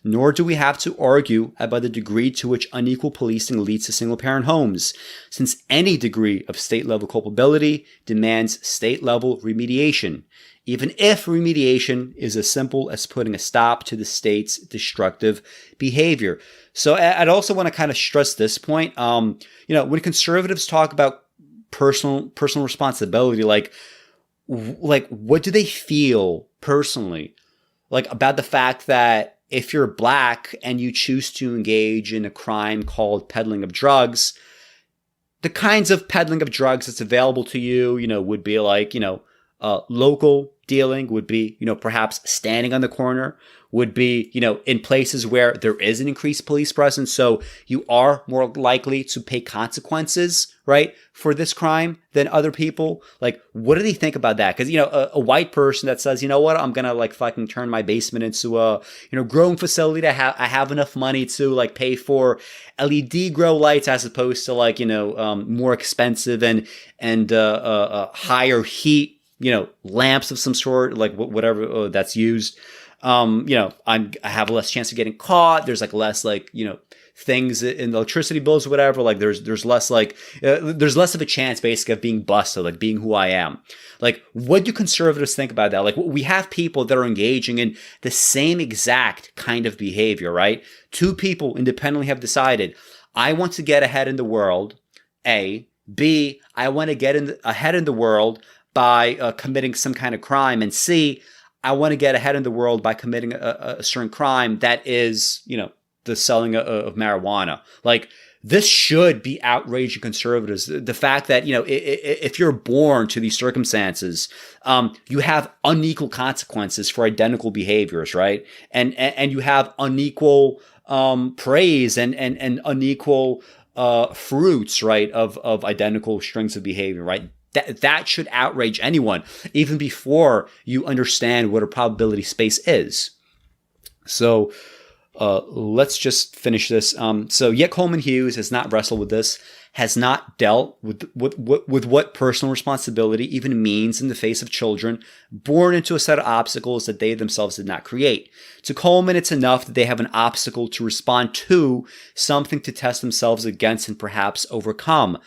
Nor do we have to argue about the degree to which unequal policing leads to single-parent homes, since any degree of state-level culpability demands state-level remediation, even if remediation is as simple as putting a stop to the state's destructive behavior. So I'd also want to kind of stress this point. When conservatives talk about personal responsibility, like what do they feel personally, about the fact that if you're black and you choose to engage in a crime called peddling of drugs, the kinds of peddling of drugs that's available to you, would be local dealing, would be, perhaps standing on the corner, would be, in places where there is an increased police presence. So you are more likely to pay consequences, right, for this crime than other people. What do they think about that? Because, a white person that says, you know what, I'm going to fucking turn my basement into a, growing facility to I have enough money to pay for LED grow lights as opposed to more expensive and higher heat, lamps of some sort, whatever that's used. I have less chance of getting caught. There's less things in the electricity bills or whatever. There's less there's less of a chance basically of being busted, being who I am. What do conservatives think about that? We have people that are engaging in the same exact kind of behavior, right? Two people independently have decided, I want to get ahead in the world, A. B, I want to get ahead in the world by committing some kind of crime, and C, I want to get ahead in the world by committing a certain crime that is, the selling of marijuana. This should be outraging conservatives. The fact that, if you're born to these circumstances, you have unequal consequences for identical behaviors, right? And you have unequal praise and unequal fruits, right, of identical strings of behavior, right? That should outrage anyone, even before you understand what a probability space is. So let's just finish this. So yet Coleman Hughes has not wrestled with this, has not dealt with what personal responsibility even means in the face of children born into a set of obstacles that they themselves did not create. To Coleman, it's enough that they have an obstacle to respond to, something to test themselves against and perhaps overcome.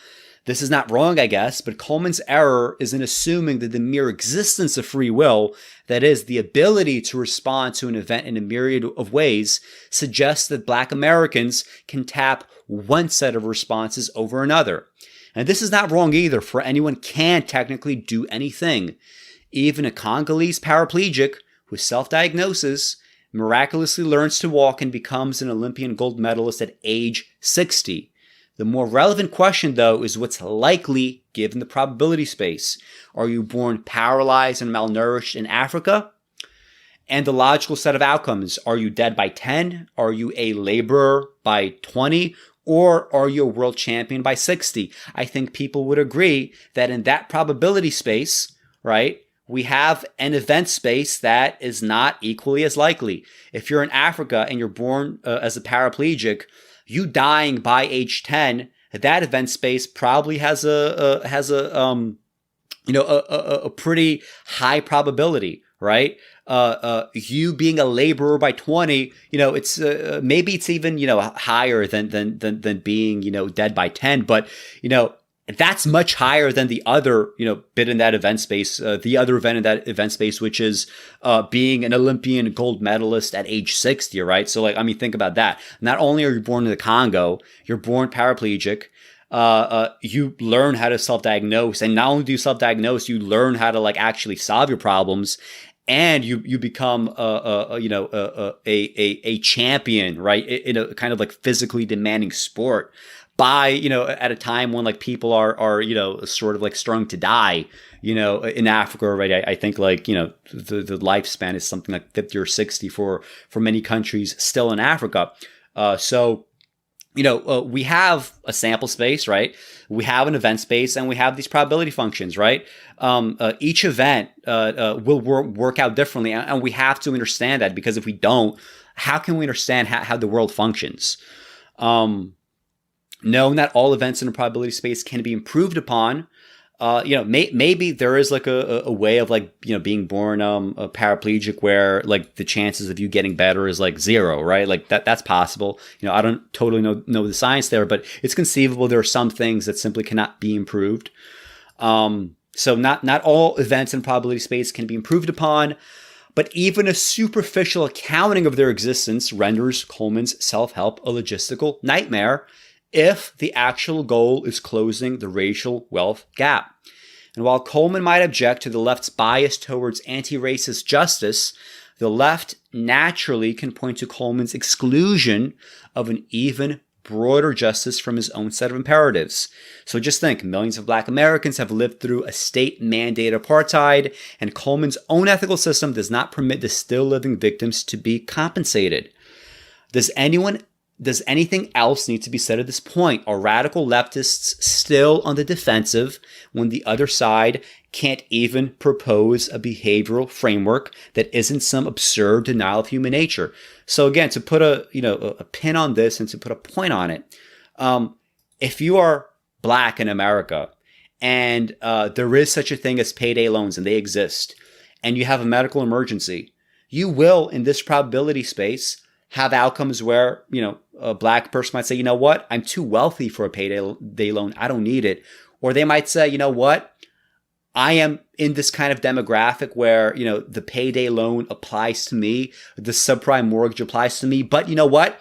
This is not wrong, I guess, but Coleman's error is in assuming that the mere existence of free will, that is, the ability to respond to an event in a myriad of ways, suggests that Black Americans can tap one set of responses over another. And this is not wrong either, for anyone can technically do anything. Even a Congolese paraplegic with self-diagnosis miraculously learns to walk and becomes an Olympian gold medalist at age 60. The more relevant question, though, is what's likely given the probability space. Are you born paralyzed and malnourished in Africa? And the logical set of outcomes. Are you dead by 10? Are you a laborer by 20? Or are you a world champion by 60? I think people would agree that in that probability space, right, we have an event space that is not equally as likely. If you're in Africa and you're born as a paraplegic, you dying by age 10, that event space probably has a pretty high probability, right? you being a laborer by 20, it's maybe it's even higher than being dead by 10, but that's much higher than the other bit in that event space, the other event in that event space, which is being an Olympian gold medalist at age 60, right? So think about that. Not only are you born in the Congo, you're born paraplegic. You learn how to self-diagnose, and not only do you self-diagnose, you learn how to actually solve your problems, and you become a champion, right, in a kind of physically demanding sport by at a time when people are sort of starting to die in Africa already. I think the lifespan is something like 50 or 60 for many countries still in Africa. So we have a sample space, right? We have an event space, and we have these probability functions, right? Each event will work out differently, and we have to understand that, because if we don't, how can we understand how the world functions? Knowing that all events in a probability space can be improved upon, maybe there is a way of being born a paraplegic where the chances of you getting better is 0, right? That's possible. I don't totally know the science there, but it's conceivable there are some things that simply cannot be improved. So not all events in probability space can be improved upon, but even a superficial accounting of their existence renders Coleman's self-help a logistical nightmare if the actual goal is closing the racial wealth gap. And while Coleman might object to the left's bias towards anti-racist justice, the left naturally can point to Coleman's exclusion of an even broader justice from his own set of imperatives. So just think, millions of Black Americans have lived through a state-mandated apartheid, and Coleman's own ethical system does not permit the still living victims to be compensated. Does anything else need to be said at this point? Are radical leftists still on the defensive when the other side can't even propose a behavioral framework that isn't some absurd denial of human nature? So again, to put a pin on this and to put a point on it, if you are Black in America and there is such a thing as payday loans, and they exist, and you have a medical emergency, you will, in this probability space, have outcomes where, a Black person might say, what, I'm too wealthy for a payday loan. I don't need it. Or they might say, what, I am in this kind of demographic where, the payday loan applies to me. The subprime mortgage applies to me. But what,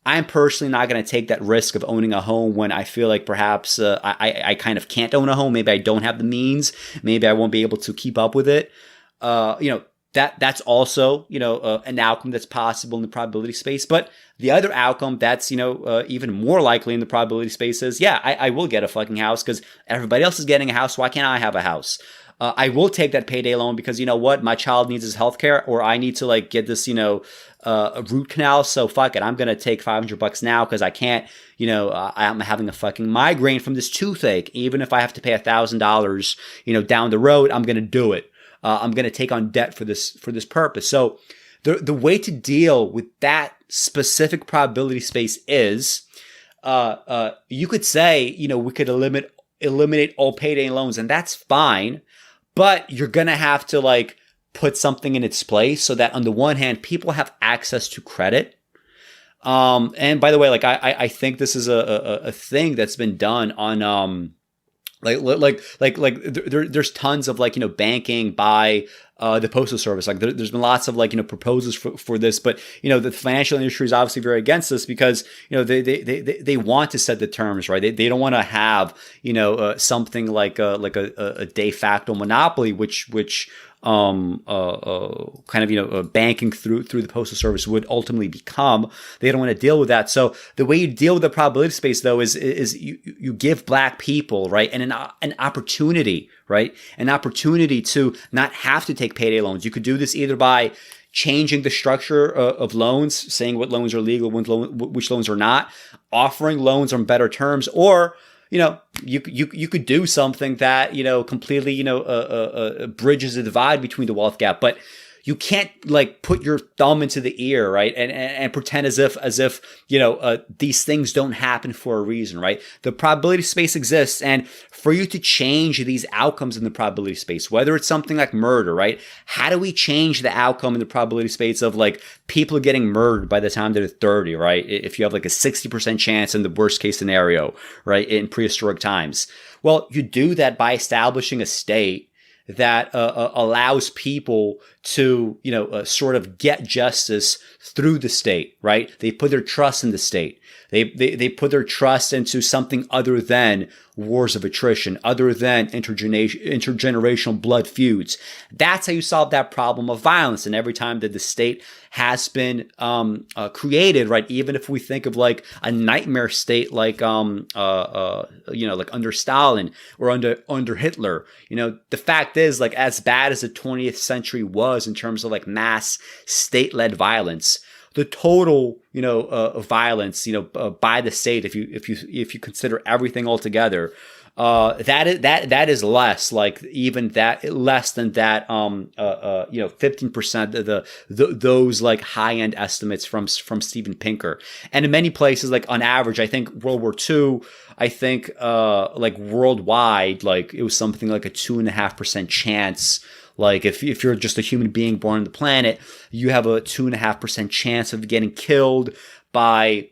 I'm personally not going to take that risk of owning a home when I feel like perhaps I kind of can't own a home. Maybe I don't have the means. Maybe I won't be able to keep up with it. That's also, an outcome that's possible in the probability space. But the other outcome that's, even more likely in the probability space is, I will get a fucking house because everybody else is getting a house. Why can't I have a house? I will take that payday loan because, my child needs his healthcare, or I need to get this, a root canal. So fuck it. I'm going to take $500 now because I can't, I'm having a fucking migraine from this toothache. Even if I have to pay $1,000, down the road, I'm going to do it. I'm going to take on debt for this purpose. So the way to deal with that specific probability space is, you could say, we could eliminate all payday loans, and that's fine, but you're going to have to put something in its place so that on the one hand, people have access to credit. And by the way, I think this is a thing that's been done on, there's tons of banking by the postal service. There's been lots of proposals for this, but the financial industry is obviously very against this because they want to set the terms, right? They don't want to have something like a de facto monopoly, which kind of banking through the postal service would ultimately become. They don't want to deal with that. So the way you deal with the probability space, though, is you give Black people, right, and an opportunity, right, an opportunity to not have to take payday loans. You could do this either by changing the structure of loans, saying what loans are legal, which loans are not, offering loans on better terms, or you could do something that completely bridges the divide between the wealth gap. But you can't like put your thumb into the ear, right? And pretend as if, these things don't happen for a reason, right? The probability space exists. And for you to change these outcomes in the probability space, whether it's something like murder, right? How do we change the outcome in the probability space of like people getting murdered by the time they're 30, right? If you have like a 60% chance in the worst case scenario, right? In prehistoric times. Well, you do that by establishing a state that allows people to, sort of get justice through the state, right? They put their trust in the state. They put their trust into something other than wars of attrition, other than intergenerational blood feuds. That's how you solve that problem of violence. And every time that the state has been created, right? Even if we think of like a nightmare state, like like under Stalin or under Hitler, the fact is, like, as bad as the 20th century was in terms of like mass state-led violence, the total, violence, by the state, if you consider everything altogether, that is less, like even that less than that, 15% of those like high end estimates from Steven Pinker. And in many places, like on average, I think World War II, like worldwide, like it was something like a 2.5% chance. Like if you're just a human being born on the planet, you have a 2.5% chance of getting killed by,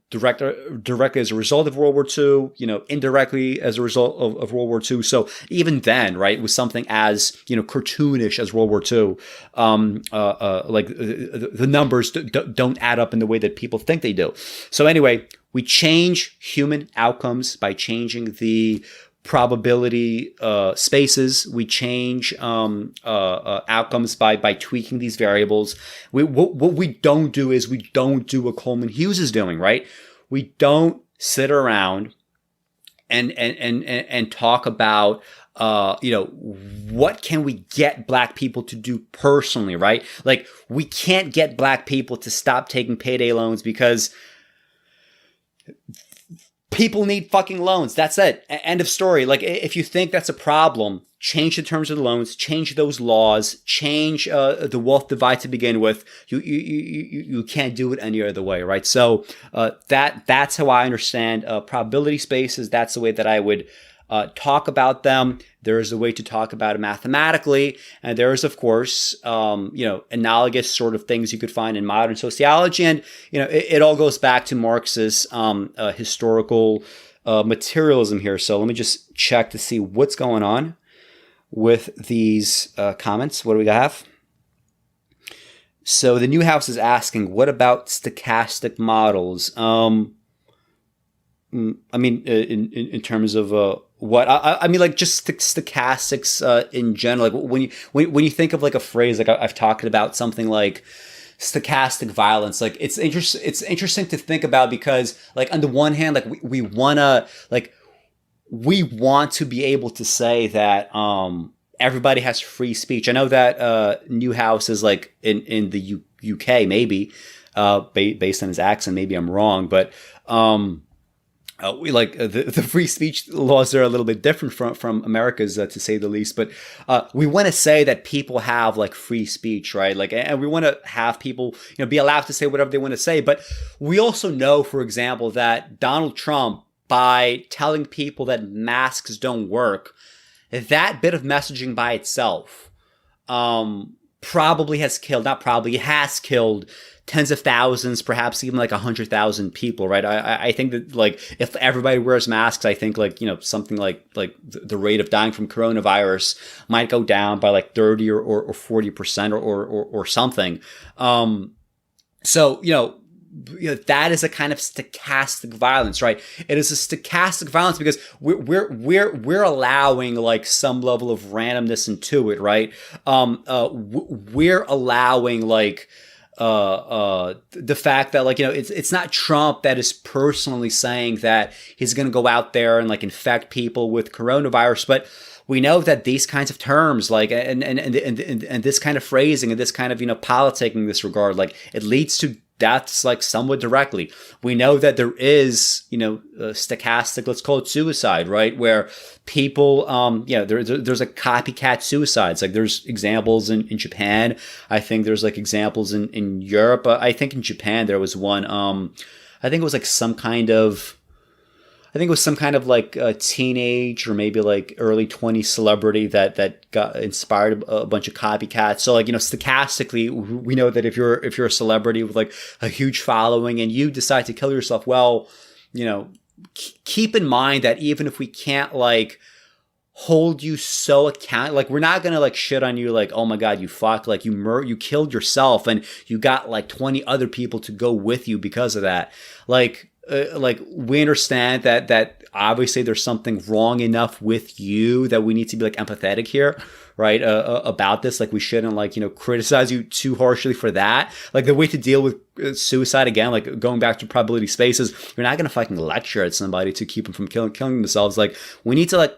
directly as a result of World War II, indirectly as a result of World War II. So even then, right, with something as, cartoonish as World War II, like the numbers don't add up in the way that people think they do. So anyway, we change human outcomes by changing the probability spaces. We change outcomes by tweaking these variables. What we don't do is we don't do what Coleman Hughes is doing, right? We don't sit around and talk about what can we get Black people to do personally, right? Like, we can't get Black people to stop taking payday loans because people need fucking loans. That's it. End of story. Like, if you think that's a problem, change the terms of the loans, change those laws, change the wealth divide to begin with. You can't do it any other way, right? So that's how I understand probability spaces. That's the way that I would talk about them. There is a way to talk about it mathematically, and there is, of course, analogous sort of things you could find in modern sociology, and it all goes back to Marx's historical materialism here. So let me just check to see what's going on with these comments. What do we have? So the Newhouse is asking, what about stochastic models? I mean, in terms of what I mean, like just stochastics in general. Like when you think of like a phrase, like I've talked about something like stochastic violence. Like it's interesting to think about because, like, on the one hand, like we want to be able to say that everybody has free speech. I know that Newhouse is like in the UK, maybe based on his accent. Maybe I'm wrong, but we like the free speech laws are a little bit different from America's, to say the least. But we want to say that people have like free speech, right? Like, and we want to have people, be allowed to say whatever they want to say. But we also know, for example, that Donald Trump, by telling people that masks don't work, that bit of messaging by itself probably has killed, not probably, it has killed tens of thousands, perhaps even like 100,000 people, right? I think that, like, if everybody wears masks, I think like, something like the rate of dying from coronavirus might go down by like 30 or 40% or something. So, that is a kind of stochastic violence, right? It is a stochastic violence because we're allowing like some level of randomness into it, right? We're allowing like the fact that, like, it's not Trump that is personally saying that he's going to go out there and like infect people with coronavirus, but we know that these kinds of terms, like, and this kind of phrasing and this kind of, politicking in this regard, like, it leads to deaths like somewhat directly. We know that there is, stochastic, let's call it suicide, right? Where people, there's a copycat suicides. Like there's examples in Japan. I think there's like examples in Europe. I think in Japan there was one, I think it was like some kind of like a teenage or maybe like early 20s celebrity that got inspired a bunch of copycats. So like, stochastically, we know that if you're a celebrity with like a huge following and you decide to kill yourself, well, keep in mind that even if we can't like hold you so account, like we're not gonna like shit on you like, oh my god, you fuck, like you killed yourself and you got like 20 other people to go with you because of that. Like we understand that obviously there's something wrong enough with you that we need to be like empathetic here, right? About this. Like we shouldn't like, criticize you too harshly for that. Like the way to deal with suicide, again, like going back to probability spaces, you're not going to fucking lecture at somebody to keep them from killing themselves. Like we need to like,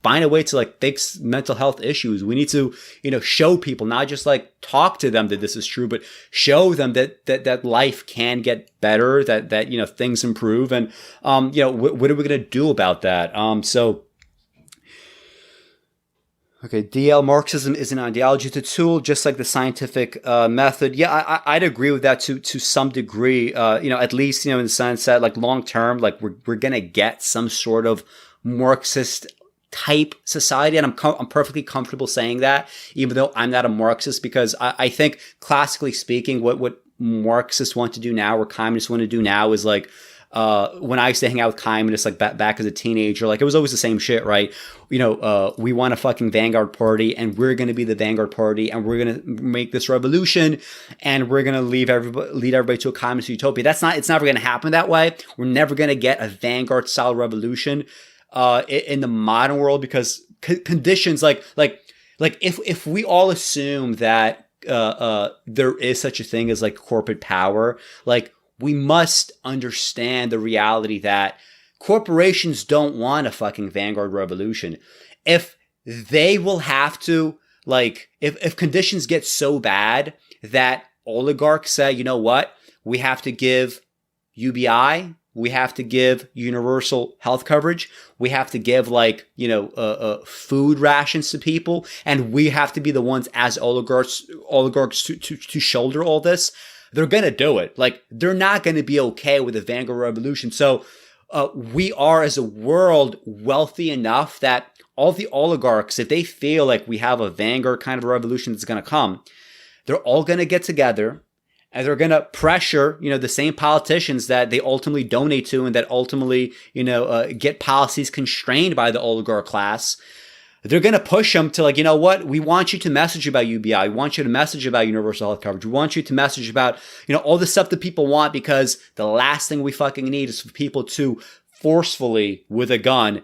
find a way to like fix mental health issues. We need to, show people, not just like talk to them that this is true, but show them that life can get better, that things improve. And, what are we going to do about that? Okay, DL, Marxism is an ideology, it's a tool, just like the scientific method. Yeah, I'd agree with that to some degree, at least, in the sense that like long term, like we're going to get some sort of Marxist type society. And I'm perfectly comfortable saying that, even though I'm not a Marxist, because I think classically speaking, what Marxists want to do now or communists want to do now is like, when I used to hang out with communists, like back as a teenager, like it was always the same shit, right? We want a fucking vanguard party and we're going to be the vanguard party and we're going to make this revolution and we're going to lead everybody to a communist utopia. It's never going to happen that way. We're never going to get a vanguard style revolution in the modern world, because conditions like if we all assume that there is such a thing as like corporate power, like we must understand the reality that corporations don't want a fucking vanguard revolution. If they will have to, like, if conditions get so bad that oligarchs say, you know what, we have to give UBI, we have to give universal health coverage, we have to give like, food rations to people, and we have to be the ones as oligarchs to shoulder all this, they're going to do it. Like, they're not going to be okay with a vanguard revolution. So we are, as a world, wealthy enough that all the oligarchs, if they feel like we have a vanguard kind of revolution that's going to come, they're all going to get together and they're going to pressure, the same politicians that they ultimately donate to and that ultimately, get policies constrained by the oligarch class. They're going to push them to like, you know what? We want you to message about UBI. We want you to message about universal health coverage. We want you to message about, all the stuff that people want, because the last thing we fucking need is for people to forcefully, with a gun,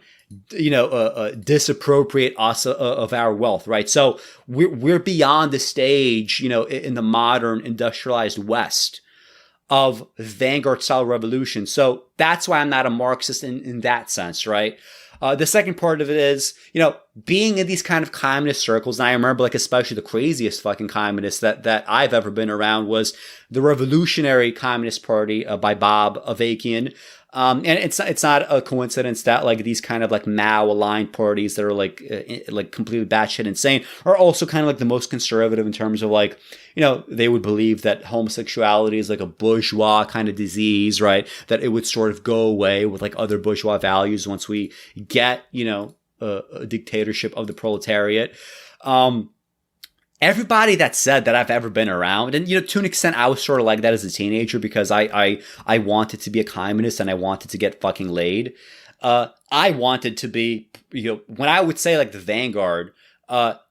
disappropriate us of our wealth, right? So we're beyond the stage, in the modern industrialized West of vanguard style revolution. So that's why I'm not a Marxist in that sense, right? The second part of it is, being in these kind of communist circles, and I remember like especially the craziest fucking communist that I've ever been around was the Revolutionary Communist Party by Bob Avakian. And it's not a coincidence that like these kind of like Mao aligned parties that are like completely batshit insane are also kind of like the most conservative in terms of like, they would believe that homosexuality is like a bourgeois kind of disease, right? That it would sort of go away with like other bourgeois values once we get, a dictatorship of the proletariat. Everybody that said that I've ever been around, and to an extent I was sort of like that as a teenager because I wanted to be a communist and I wanted to get fucking laid. I wanted to be, when I would say like the vanguard,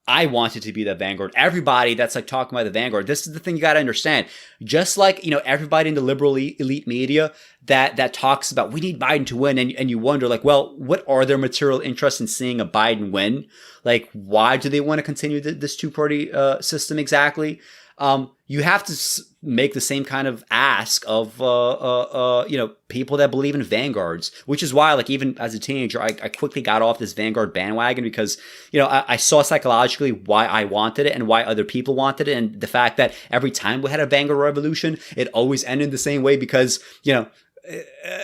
I wanted to be the vanguard. Everybody that's like talking about the vanguard, this is the thing you got to understand. Just like, everybody in the liberal elite media that talks about we need Biden to win, and you wonder like, well, what are their material interests in seeing a Biden win? Like, why do they want to continue this two-party system exactly? you have to make the same kind of ask of people that believe in vanguards, which is why, like, even as a teenager, I quickly got off this vanguard bandwagon because I saw psychologically why I wanted it and why other people wanted it, and the fact that every time we had a vanguard revolution, it always ended the same way because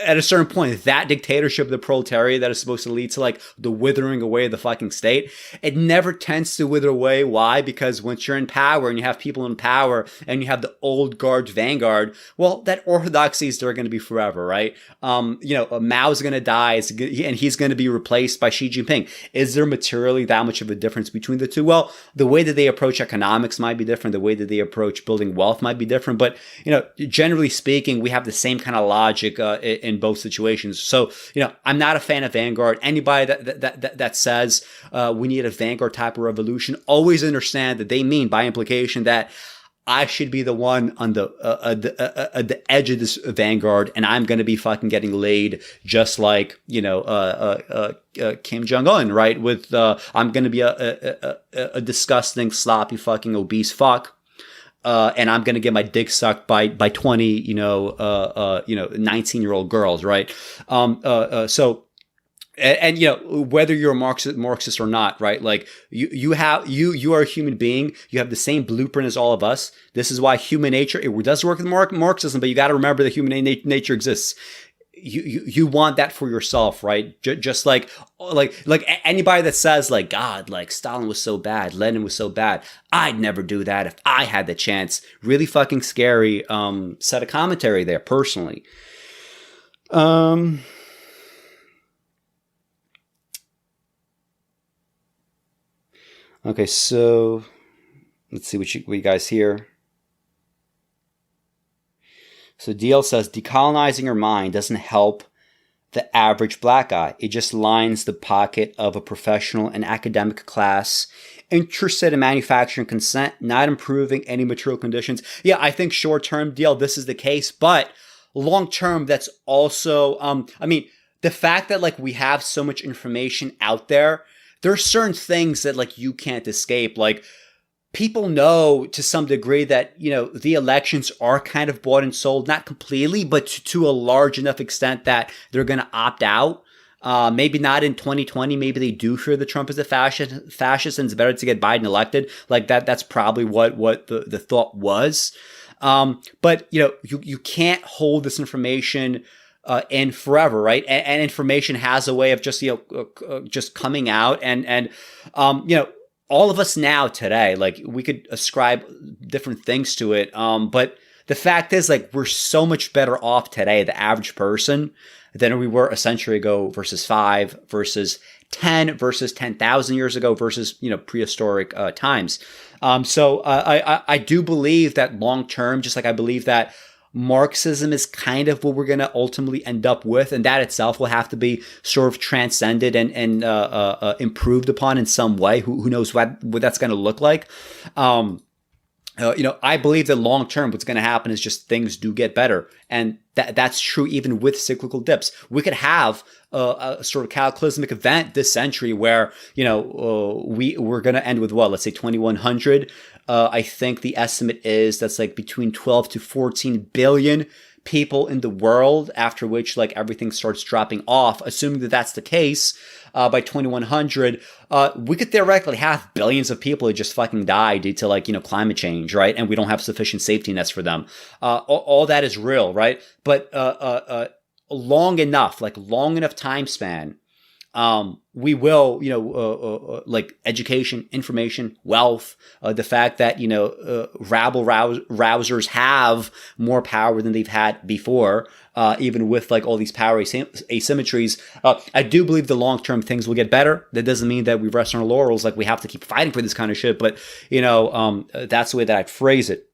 at a certain point, that dictatorship of the proletariat that is supposed to lead to like the withering away of the fucking state, it never tends to wither away. Why? Because once you're in power and you have people in power and you have the old guard vanguard, well, that orthodoxy is there going to be forever, right? Mao's going to die and he's going to be replaced by Xi Jinping. Is there materially that much of a difference between the two? Well, the way that they approach economics might be different. The way that they approach building wealth might be different. But, generally speaking, we have the same kind of logic in both situations. So, I'm not a fan of vanguard. Anybody that says we need a vanguard type of revolution, always understand that they mean by implication that I should be the one on the edge of this vanguard, and I'm going to be fucking getting laid just like Kim Jong Un, right? With I'm going to be a disgusting, sloppy, fucking obese fuck. And I'm going to get my dick sucked by 20, 19-year-old girls, right? So, whether you're a Marxist or not, right? Like you are a human being. You have the same blueprint as all of us. This is why human nature, it does work with Marxism, but you got to remember that human nature exists. You want that for yourself, right? Just like anybody that says like, God, like Stalin was so bad, Lenin was so bad, I'd never do that if I had the chance. Really fucking scary set of commentary there, personally. Okay, so let's see what you guys hear. So DL says, decolonizing your mind doesn't help the average black guy. It just lines the pocket of a professional and academic class interested in manufacturing consent, not improving any material conditions. Yeah, I think short-term, DL, this is the case, but long-term, that's also, the fact that like we have so much information out there, there are certain things that like you can't escape. Like, people know to some degree that, the elections are kind of bought and sold, not completely, but to a large enough extent that they're going to opt out. Maybe not in 2020. Maybe they do fear that Trump is a fascist and it's better to get Biden elected. Like that's probably what the thought was. But, you can't hold this information in forever, right? And information has a way of just, just coming out and all of us now today, like we could ascribe different things to it. But the fact is like, we're so much better off today, the average person, than we were a century ago versus 5 versus 10 versus 10,000 years ago versus, prehistoric times. So I do believe that long term, just like I believe that Marxism is kind of what we're going to ultimately end up with, and that itself will have to be sort of transcended and improved upon in some way. Who knows what that's going to look like? I believe that long term, what's going to happen is just things do get better, and that's true even with cyclical dips. We could have a sort of cataclysmic event this century where we're going to end with what, let's say 2100. I think the estimate is that's like between 12 to 14 billion people in the world, after which like everything starts dropping off. Assuming that that's the case, by 2100, we could theoretically have billions of people who just fucking die due to like, climate change, right? And we don't have sufficient safety nets for them. All that is real, right? But long enough time span, we will, like education, information, wealth, the fact that, rabble rousers have more power than they've had before, even with like all these power asymmetries. I do believe the long-term things will get better. That doesn't mean that we rest on our laurels. Like we have to keep fighting for this kind of shit, but, that's the way that I'd phrase it.